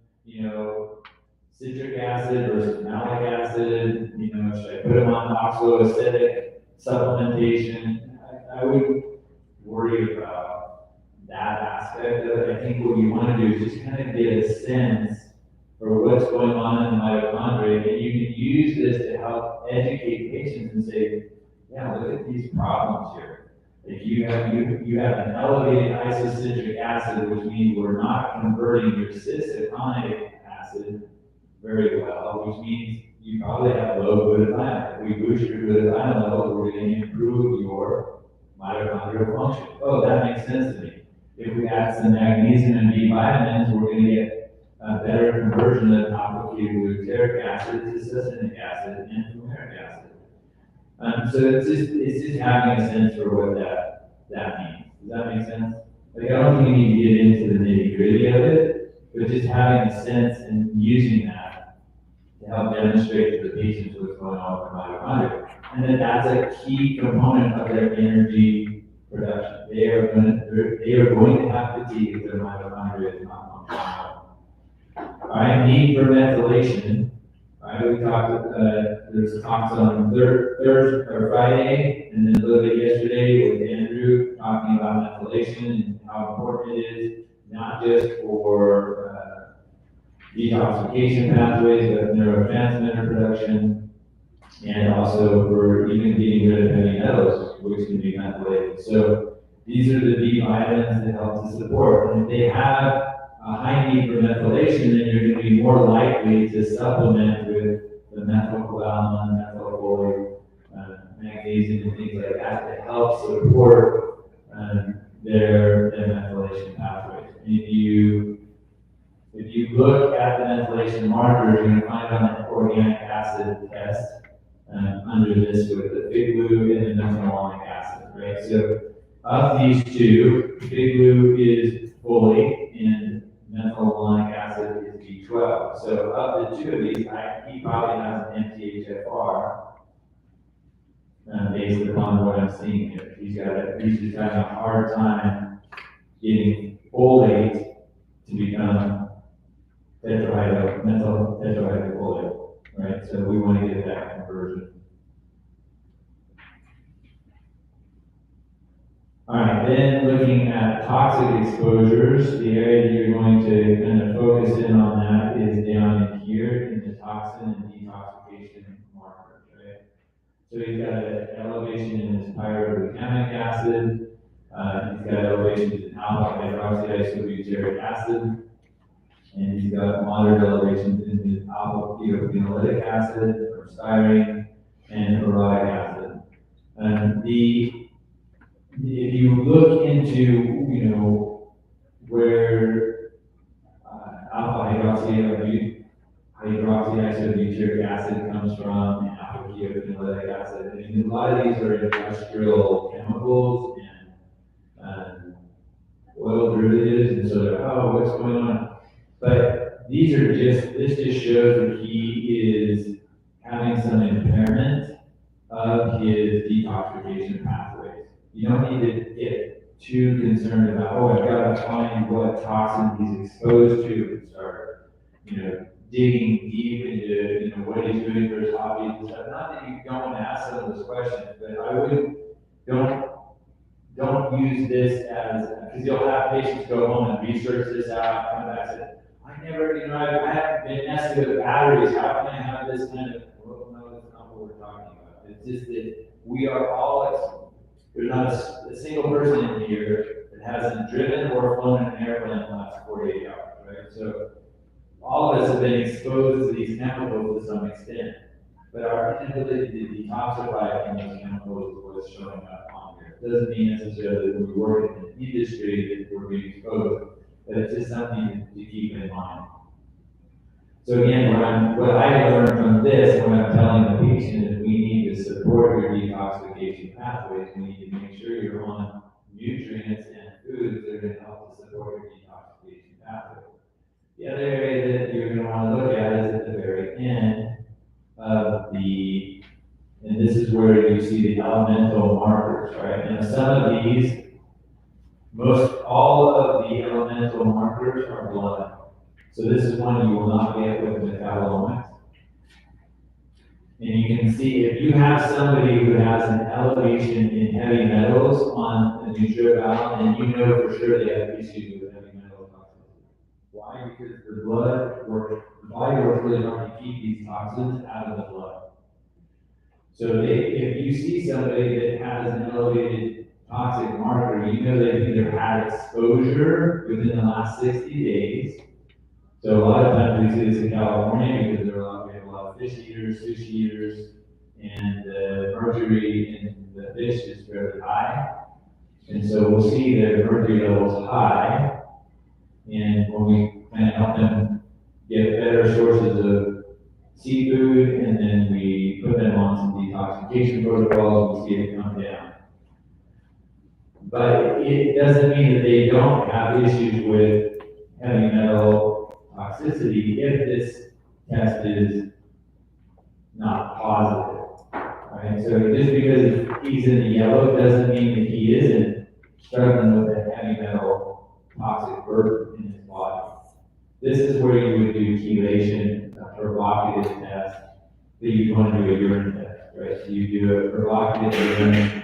citric acid versus malic acid, should I put them on oxaloacetic supplementation? I would worry about that aspect of it. I think what you want to do is just kind of get a sense for what's going on in the mitochondria, and you can use this to help educate patients and say, yeah, look at these problems here. If you have an elevated isocitric acid, which means we're not converting your cis-aconic acid very well, which means you probably have low glutathione. If we boost your glutathione levels, we're going to improve your mitochondrial function. Oh, that makes sense to me. If we add some magnesium and B vitamins, we're going to get a better conversion of alpha-ketogluteric glutaric acid to succinic acid and fumaric acid. So it's just having a sense for what that means. Does that make sense? Like, I don't think you need to get into the nitty-gritty of it, but just having a sense and using that to help demonstrate to the patients what's going on with their mitochondria. And then that's a key component of their energy production. They are going to have fatigue if their mitochondria is not functioning well. All right, need for methylation. All right, we talked, there's talks on Thursday or Friday, and then a little bit yesterday with Andrew talking about methylation and how important it is, not just for detoxification pathways, but neurotransmitter production, and also for even getting rid of heavy metals, which can be methylated. So these are the B vitamins that help to support. And if they have a high need for methylation, then you're going to be more likely to supplement with the methylcobalamin, methylfolate, magnesium, and things like that to help support their methylation pathways. If you look at the methylation markers, you're going to find on an organic acid test under this with the fig glue and the methylmalonic acid, right? So of these two, fig glue is folate and methylmalonic acid is B12. So of the two of these, he probably has an MTHFR based upon what I'm seeing here. He's just having a hard time getting folate to become methyl tetrahydrofolate, right? So we want to get that conversion. All right, then looking at toxic exposures, the area that you're going to kind of focus in on that is down in here in the toxin and detoxification markers, right? So he's got an elevation in his pyroglutamic acid, he's got elevations in alpha hydroxyisobutyric acid, and he's got moderate elevations in his alpha ketophenolic acid, or styrene, and orotic acid. If you look into, where alpha hydroxy deoxybutyric acid comes from, and alpha-ketogenic acid. I mean, a lot of these are industrial chemicals and oil derivatives, and so they're, oh, what's going on? But this just shows that he is having some impairment of his detoxification pathways. You don't need to get too concerned about, oh, I've got to find what toxin he's exposed to and start, digging deep into, what he's doing for his hobbies and stuff. Not that you don't want to ask some of those questions, but I would, don't use this as, because you'll have patients go home and research this out, come back and say, I never, I haven't been messing with batteries, how can I have this kind of, well, no, that's not what we're talking about. It's just that we are all, there's not a single person in here that hasn't driven or flown an airplane in the last 48 hours, right? So all of us have been exposed to these chemicals to some extent, but our inability to detoxify from those chemicals is what's showing up on here. It doesn't mean necessarily that we work in an industry that we're being exposed, but it's just something to keep in mind. So again, what I learned from this, and what I'm telling the patient, is we need to support your detoxification pathways. We need to make sure you're on nutrients and foods that are going to help to support your detoxification pathways. The other area that you're going to want to look at is at the very end of and this is where you see the elemental markers, right? And some of these, all of the elemental markers are blood. So this is one you will not get with metabolomics. And you can see if you have somebody who has an elevation in heavy metals on a NutriVal, and you know for sure they have issues with heavy metal toxicity. Why? Because the body works really hard to keep these toxins out of the blood. So if you see somebody that has an elevated toxic marker, you know they've either had exposure within the last 60 days. So a lot of times we see this in California because we have a lot of fish eaters, sushi eaters, and the mercury in the fish is fairly high. And so we'll see their mercury levels high, and when we kind of help them get better sources of seafood, and then we put them on some detoxification protocols, we see it come down. But it doesn't mean that they don't have issues with heavy metal toxicity if this test is not positive. Right? So just because he's in the yellow doesn't mean that he isn't struggling with a heavy metal toxic burden in his body. This is where you would do chelation, a provocative test, that you want to do a urine test, right? So you do a provocative urine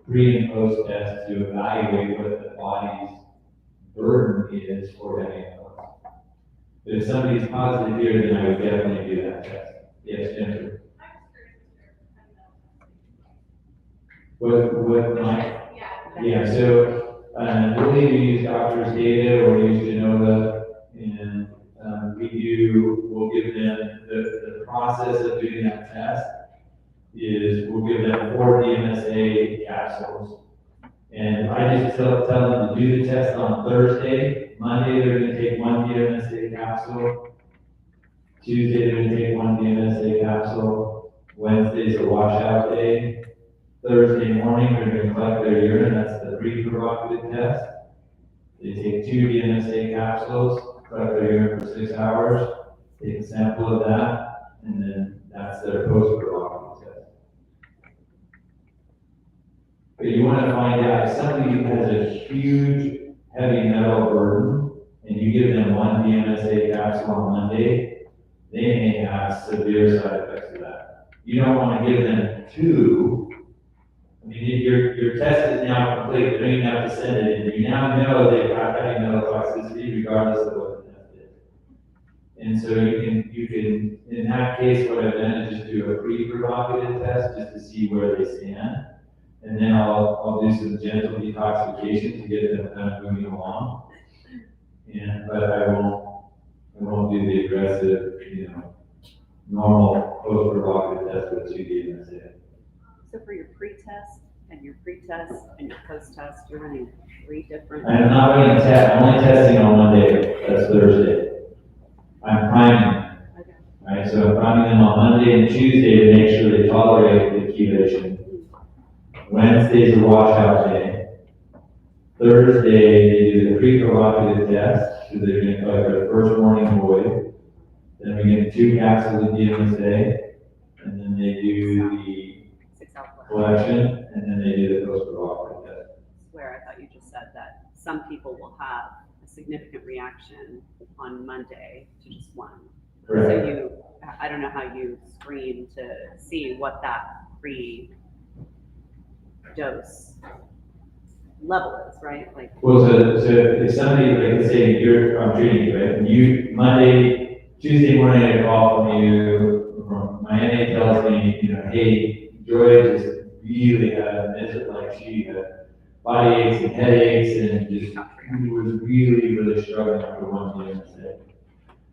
pre and post test to evaluate what the body's burden is for heavy metals. But if somebody's positive here, then I would definitely do that test. Yes, Jennifer? What Mike? Yeah, so we'll either use doctor's data or use Genova, and we'll give them the process of doing that test is we'll give them 4 DMSA capsules. And I just tell them to do the test on Thursday. Monday, they're going to take 1 DMSA capsule. Tuesday, they're going to take 1 DMSA capsule. Wednesday's a washout day. Thursday morning, they're going to collect their urine. That's the pre-provocative test. They take 2 DMSA capsules, collect their urine for 6 hours, take a sample of that, and then that's their post-provocative test. But you want to find out if somebody has a huge heavy metal burden and you give them 1 DMSA capsule on Monday, they may have severe side effects of that. You don't want to give them 2. I mean, your test is now complete. You don't even have to send it in. You now know they've got heavy metal toxicity regardless of what the test is. And so you can, in that case, what I've done is just do a pre-provocative test just to see where they stand. And then I'll do some gentle detoxification to get them kind of moving along. But I won't do the aggressive, normal post-provocative test with 2 DMSA. So for your pre-test and your post-test, you're running 3 different. I'm not running a test. I'm only testing on Monday. That's Thursday. I'm priming. Okay. Right, so I'm priming them on Monday and Tuesday to make sure they tolerate the chelation. Wednesday's a washout day. Thursday, they do the pre-provocative test, so they're gonna collect their first morning void. Then we get 2 capsules of DMSA, and then they do the 6 hour flush. collection, and then they do the post-provocative test. Where I thought you just said that some people will have a significant reaction on Monday to just one. So Correct. I don't know how you screen to see what that pre-dose level is, right? Like, Well, so if somebody, like, let's say I'm treating you, right, and you, Monday, Tuesday morning, I call from you, from my NA tells me, hey, Joy just really had a miserable, like, she had body aches and headaches, and just was really struggling after one day.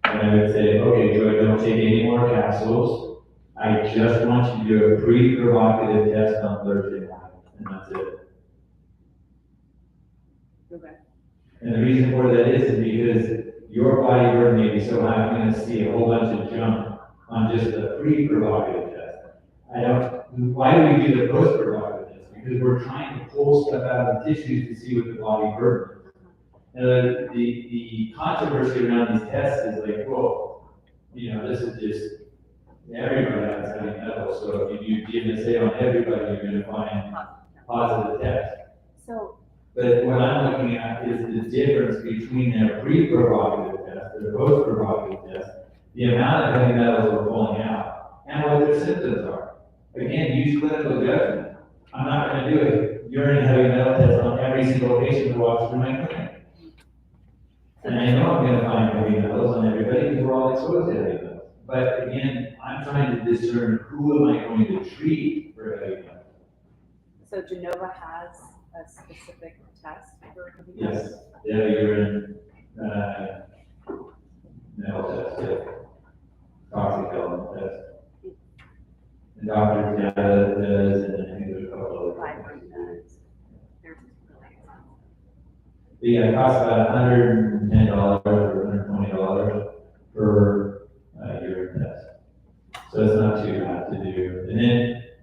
And I would say, okay, Joy, don't take any more capsules. I just want you to do a pre-provocative test on Thursday morning, and that's it. okay. And the reason for that is because your body burden may be so high, I'm gonna see a whole bunch of junk on just the pre-provocative test. Why do we do the post-provocative test? Because we're trying to pull stuff out of the tissues to see what the body burden is. And the controversy around these tests is like, well, this is just, everybody has heavy metals, so if you do DMSA on everybody, you're gonna find positive tests. So, But what I'm looking at is the difference between their pre-provocative test, their post-provocative test, the amount of heavy metals we're pulling out, and what their symptoms are. Again, use clinical judgment. I'm not gonna do a urine heavy metal test on every single patient who walks through my clinic. And I know I'm gonna find heavy metals on everybody because we're all exposed to heavy metals. But again, I'm trying to discern who am I going to treat for heavy metals. so Genova has a specific test for heavy Yes, metals? they have a urine, metal test, yeah. Toxic element test. And Dr. Data does, and I think there's a couple of Five other. does. They're really expensive. Yeah, it costs about $110 or $120 per urine test. So it's not too bad to do. And then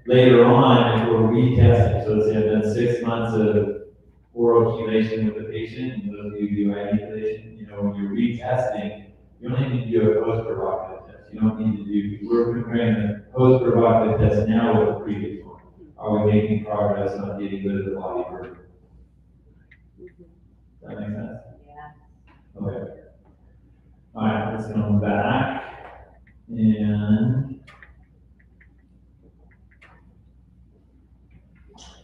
later on, if we're retesting, so let's say I've done 6 months of oral chelation with the patient, and those of you who do IV chelation, when you're retesting, you only need to do a post-provocative test. You don't need to do, we're comparing the post-provocative test now with the previous one. Are we making progress on getting rid of the body burden? Does that make sense? Yeah. Okay. All right, let's come back. And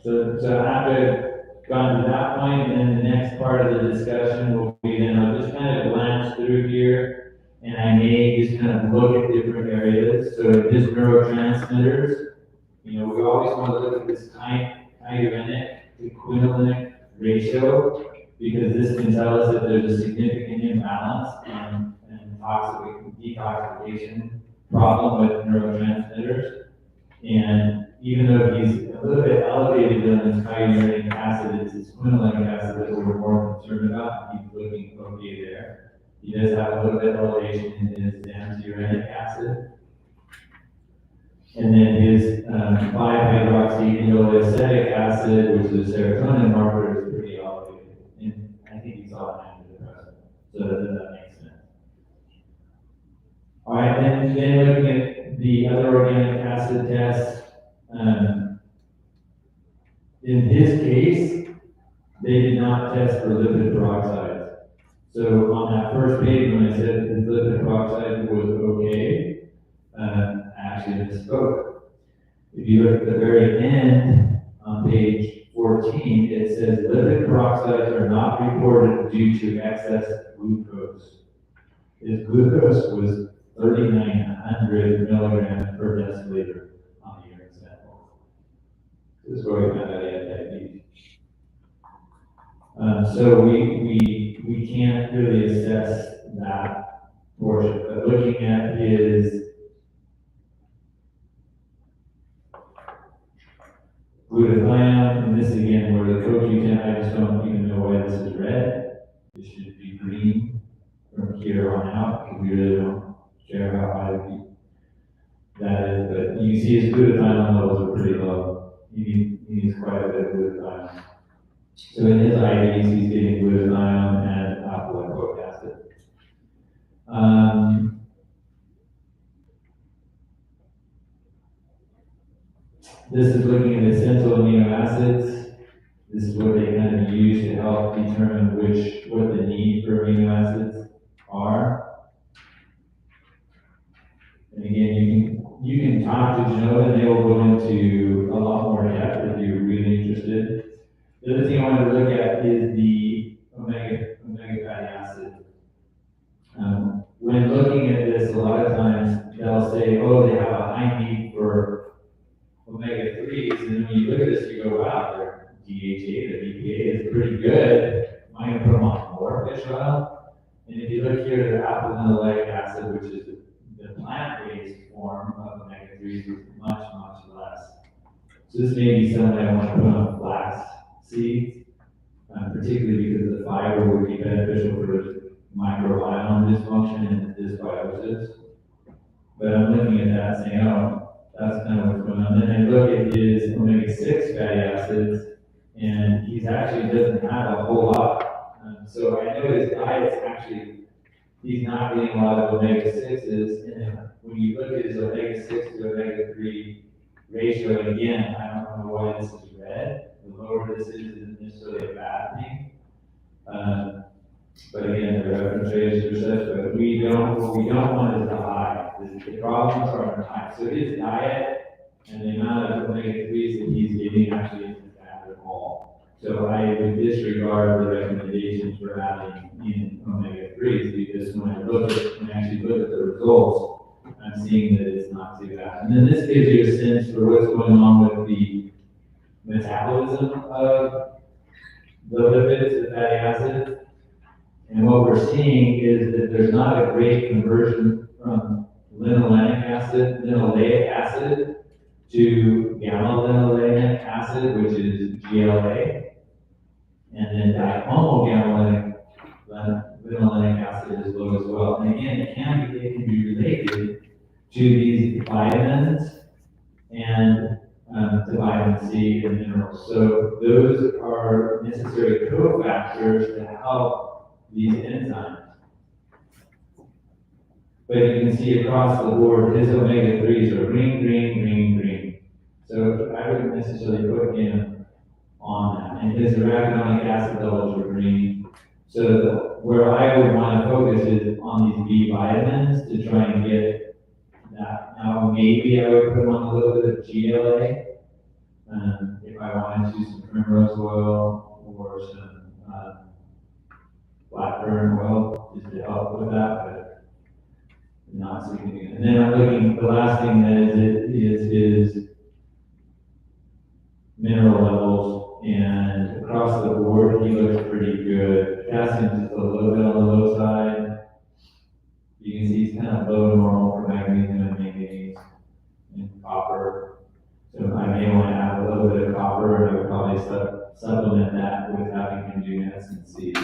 so after gone to that point, then the next part of the discussion will be then I'll just kind of glance through here, and I may just kind of look at different areas. So just neurotransmitters, we always want to look at this kyogenic equivalent ratio, because this can tell us that there's a significant imbalance and detoxification problem with neurotransmitters. And even though he's a little bit elevated on his kyogenic acid, it's his quinolinic acid that we're more concerned about. He's looking okay there. He does have a little bit of elevation in his xanthurenic acid. And then his 5-hydroxyindoleacetic acid, which is a serotonin marker, is pretty elevated. And I think he's on antidepressant. So that makes sense. All right, then looking at the other organic acid tests, in his case, they did not test for lipid peroxides. So on that first page, when I said his lipid peroxide was okay, I actually misspoke. If you look at the very end on page 14, it says lipid peroxides are not reported due to excess glucose. His glucose was 3,900 milligrams per deciliter on the urine sample. This is where we found out he had diabetes. So we can't really assess that portion, but looking at his glutathione, and this again where the CoQ10, I just don't even know why this is red. It should be green from here on out, because we really don't care about that is, but you can see his glutathione levels are pretty low. He needs quite a bit of glutathione. So in his IVs, he's getting glutathione and alpha-lipoic acid. This is looking at essential amino acids. This is what they kind of use to help determine what the need for amino acids are. And again, you can talk to Janelle and they will go into a lot more depth if you're really interested. The other thing I wanted to look at is the omega fatty acid. When looking at this, a lot of times they'll say, oh, they have a high need for omega-3s, and then when you look at this, you go, wow, their DHA, their EPA is pretty good. Am I going to put them on more fish oil? And if you look here, their alpha-linoleic acid, which is the plant-based form of omega-3s, is much, much less. So this may be something I want to put on flax seeds, particularly because the fiber would be beneficial for microbiome dysfunction and dysbiosis. But I'm looking at that saying, oh, that's kind of what's going on. Then I look at his omega-6 fatty acids, and he actually doesn't have a whole lot. So I know his diet's actually, he's not getting a lot of omega-6s, and then when you look at his omega-6 to omega-3 ratio, and again, I don't know why this is red. The lower this is, isn't necessarily a bad thing. But again, the reference rates are such, but what we don't want is the high. The problems are the high. So his diet and the amount of omega-3s that he's getting actually isn't bad at all. So I would disregard the recommendations for adding in omega-3s because when I actually look at the results, I'm seeing that it's not too bad. And then this gives you a sense for what's going on with the metabolism of the lipids, the fatty acids. And what we're seeing is that there's not a great conversion from linoleic acid to gamma-linoleic acid, which is GLA, and then dihomo linoleic acid is low as well. And again, it can be related to these vitamins and to vitamin C and minerals. So those are necessary cofactors to help these enzymes. But you can see across the board, his omega-3s are green, green, green, green. So I wouldn't necessarily put him on that. And his arachidonic acid levels are green. So where I would want to focus is on these B vitamins to try and get that. Now, maybe I would put him on a little bit of GLA if I wanted to, some primrose oil or some blackburn oil, just to help with that, but not significant. And then I'm looking, the last thing that is his mineral levels, and across the board, he looks pretty good. Potassium is just a little bit on the low side. You can see he's kind of low normal for magnesium and manganese and copper. So I may want to add a little bit of copper, and I would probably supplement that with having him do nuts and seeds.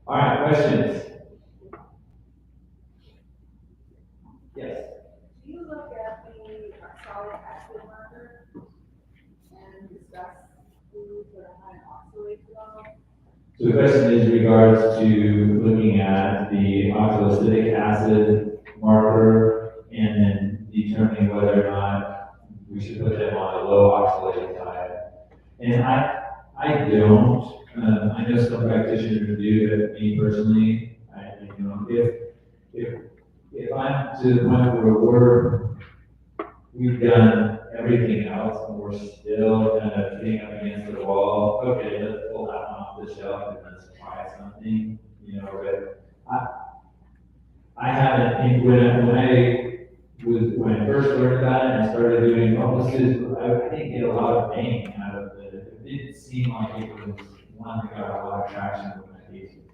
All right, questions? Yes. Do you look at the solid acid marker and discuss foods that are high in oxalate level? So the question is regards to looking at the oxaloacetic acid marker and then determining whether or not we should put them on a low oxalated diet. And I don't. I know some practitioners do, but me personally, I don't. If I'm to the point where we've done everything else and we're still kind of getting up against the wall, okay, let's pull that one off the shelf and let's try something, but I haven't, when I first learned about it and I started doing bonuses, I didn't get a lot of bang out of it. It didn't seem like it was one that got a lot of traction with my cases.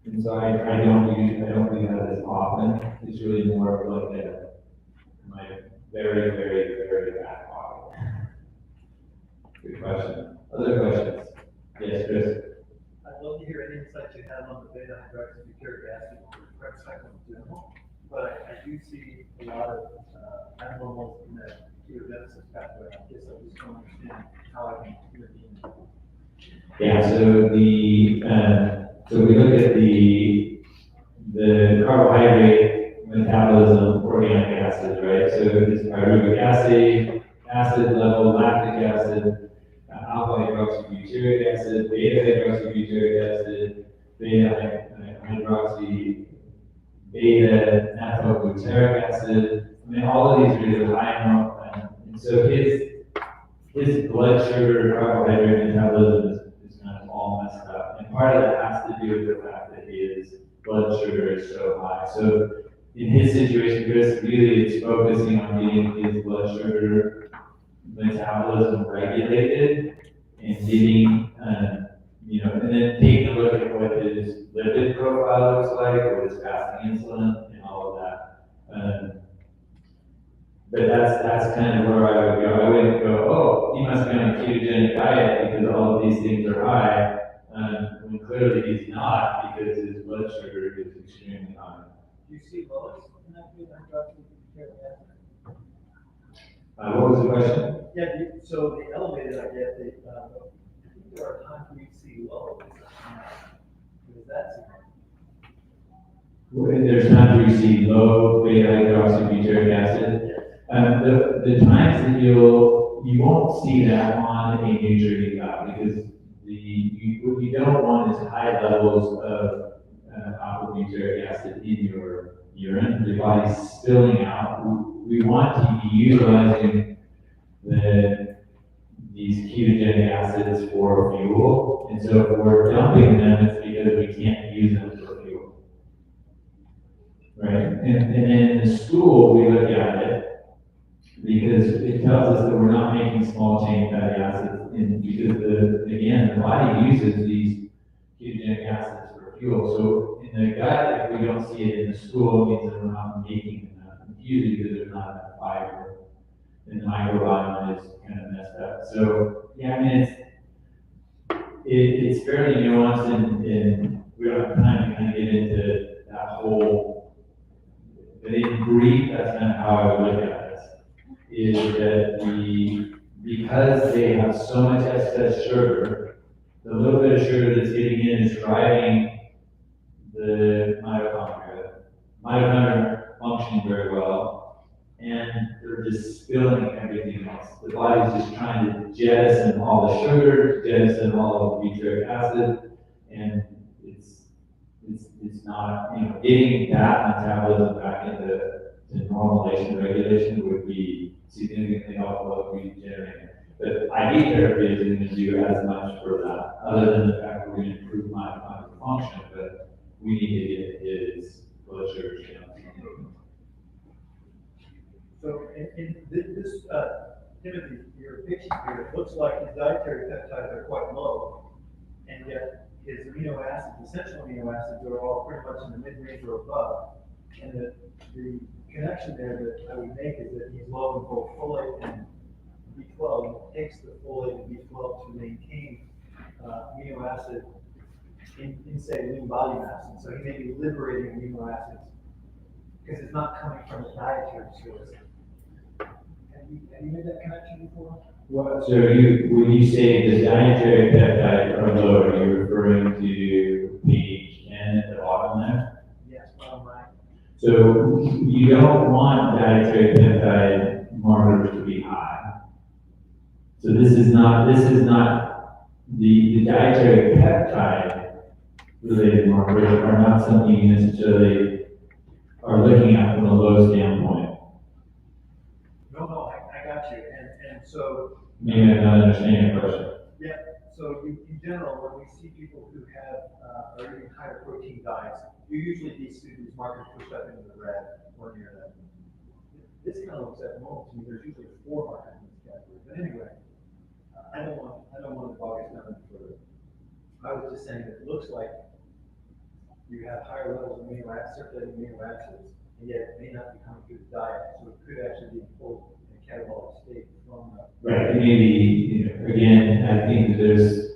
And so I don't do that as often. It's really more of like my very, very, very back pocket. Good question. Other questions? Yes, Chris? I'd love to hear any insights you have on the beta hydroxybutyric acid correct cycle in general, but I do see a lot of, abnormals in that ketogenesis pathway. I guess I just don't understand how I can intervene. Yeah, so we look at the carbohydrate metabolism, organic acids, right? So it's pyruvic acid level, lactic acid, alpha hydroxybutyric acid, beta hydroxybutyric acid, beta naphthobutyric acid. I mean, all of these are really high enough, and so his blood sugar carbohydrate metabolism is kind of all messed up. And part of that has to do with the fact that his blood sugar is so high. So in his situation, Chris really is focusing on getting his blood sugar metabolism regulated and getting, and then taking a look at what his lipid profile looks like, what his fasting insulin, and all of that. But that's kind of where I would go. I wouldn't go, oh, he must be on a ketogenic diet because all of these things are high, when clearly he's not because his blood sugar is extremely high. Do you see lows in that beta hydroxybutyric acid? What was the question? Yeah, so the elevated, I get, I think there are times we see lows. What does that seem? There's times where you see low beta hydroxybutyric acid. The times that you won't see that on a nutrient diet because what you don't want is high levels of alpha butyric acid in your urine. Your body's spilling out. We want to be utilizing these ketogenic acids for fuel, and so if we're dumping them, it's because we can't use them for fuel. Right? And then in the stool, we look at it because it tells us that we're not making small chain fatty acids, and because the body uses these ketogenic acids for fuel. So in the gut, if we don't see it in the stool, it means that we're not making enough, usually because there's not enough fiber, and the microbiome is kind of messed up. So yeah, I mean it's fairly nuanced, and we don't have time to kind of get into that whole. But in brief, that's kind of how I would look at this. Is that because they have so much excess sugar, the little bit of sugar that's getting in is driving the mitochondria. Mitochondria are functioning very well, and they're just spilling everything else. The body's just trying to jettison all the sugar, jettison all of the butyric acid, and it's not, getting that metabolism back into normalization regulation would be significantly helpful if we generate. But IV therapy isn't going to do as much for that, other than the fact that we're going to improve mitochondrial function, but we need to get his blood sugar down. So in this, Timothy, your picture here, it looks like his dietary peptides are quite low, and yet his amino acids, essential amino acids, are all pretty much in the mid-range or above. And the connection there that I would make is that he's low in both folate and B12. It takes the folate and B12 to maintain amino acid in say, lean body mass. And so he may be liberating amino acids because it's not coming from a dietary source. Have you made that connection before? So when you say the dietary peptides are low, are you referring to page 10 at the bottom there? Yes, bottom right. So you don't want dietary peptide markers to be high. So this is not the dietary peptide related markers are not something you necessarily are looking at from a low standpoint. No, I got you. And so. Maybe I'm not understanding your question. Yeah, so in general, when we see people who have, are eating higher protein diets, you usually these markers push up into the red or near that. This kind of looks abnormal to me. There's usually 4 markers in this category. But anyway, I don't want to bog us down any further. I was just saying that it looks like you have higher levels of circulating amino acids, and yet it may not be coming through the diet, so it could actually be pulled in a catabolic state from the. Right, maybe, again, I think that there's,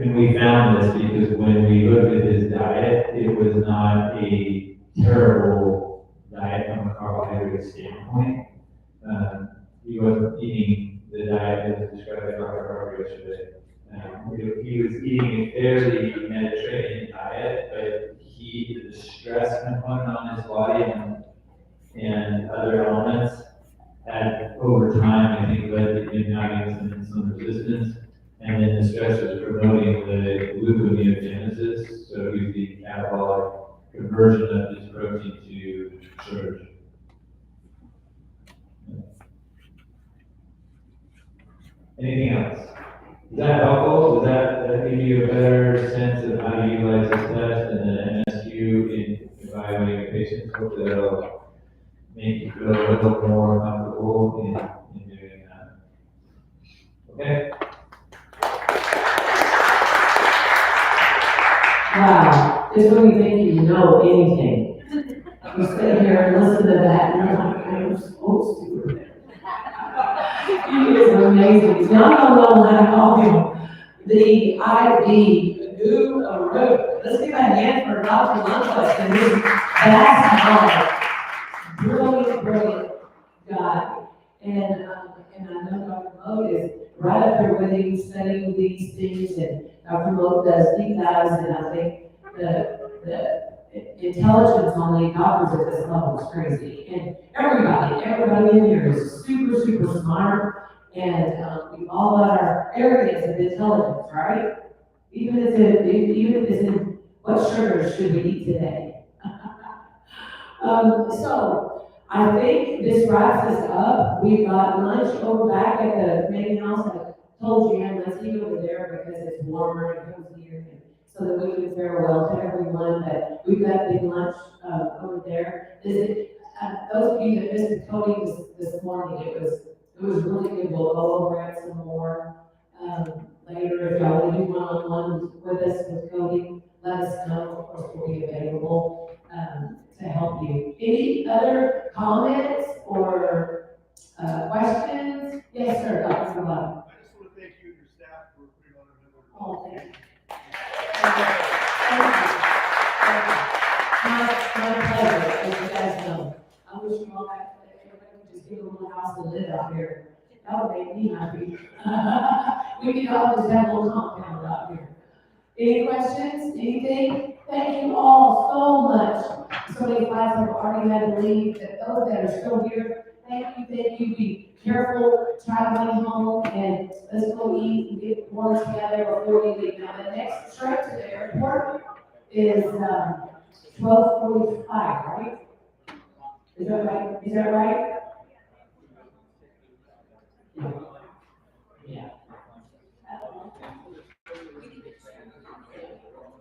and we found this because when we looked at his diet, it was not a terrible diet from a carbohydrate standpoint. He wasn't eating the diet that was described by Dr. Harper yesterday. He was eating a fairly Mediterranean diet, but the stress component on his body and other elements had, over time, I think, led to him having some resistance. And then the stress was promoting the gluconeogenesis, so he was the catabolic conversion of his protein to sugar. Anything else? Is that helpful? Does that give you a better sense of how to utilize this test and the MSQ in evaluating patients? Hopefully that'll make you feel a little more comfortable in doing that. Okay? Wow, it's when you think you know anything. You sit here and listen to that, and you're like, I'm supposed to. It is amazing. Now I don't know how to call him. The IV, who wrote, let's give a hand for Dr. Lundquist and his vast knowledge. Brilliant guy. And I know Dr. Moe is right up there with him studying these things, and Dr. Moe does deep dives, and I think the intelligence on the doctors at this level is crazy. And everybody in here is super, super smart, and we all got our areas of intelligence, right? Even if it's in what sugars should we eat today? So I think this wraps us up. We've got lunch over back at the main house. I told Jan, let's eat over there because it's warmer and cozier, and so that we can farewell to everyone. But we've got big lunch over there. Those of you that missed the coding this morning, it was really good. We'll go over it some more later. If y'all want to do one-on-one with us with coding, let us know. Of course, we'll be available to help you. Any other comments or questions? Yes, sir, Dr. Love. I just want to thank you and your staff for putting on a member. Oh, thank you. My pleasure, as you guys know. I wish you all that, everybody could just get a little house to live out here. That would make me happy. We could all just have a little compound out here. Any questions, anything? Thank you all so much. So many clients have already had to leave, that those that are still here, thank you. Be careful traveling home, and let's go eat and get warm together before we leave. Now, the next trip to the airport is 12:45, right? Is that right? Yeah.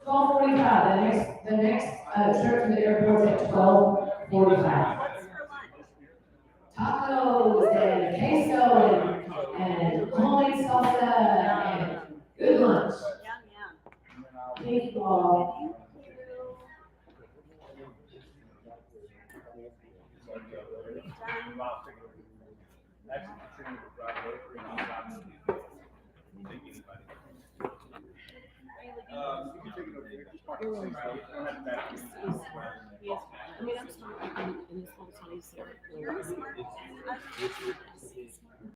12:45, the next trip to the airport at 12:45. Tacos and queso and homemade salsa and good lunch. Thank you all. I mean, I'm sorry, in this whole place there.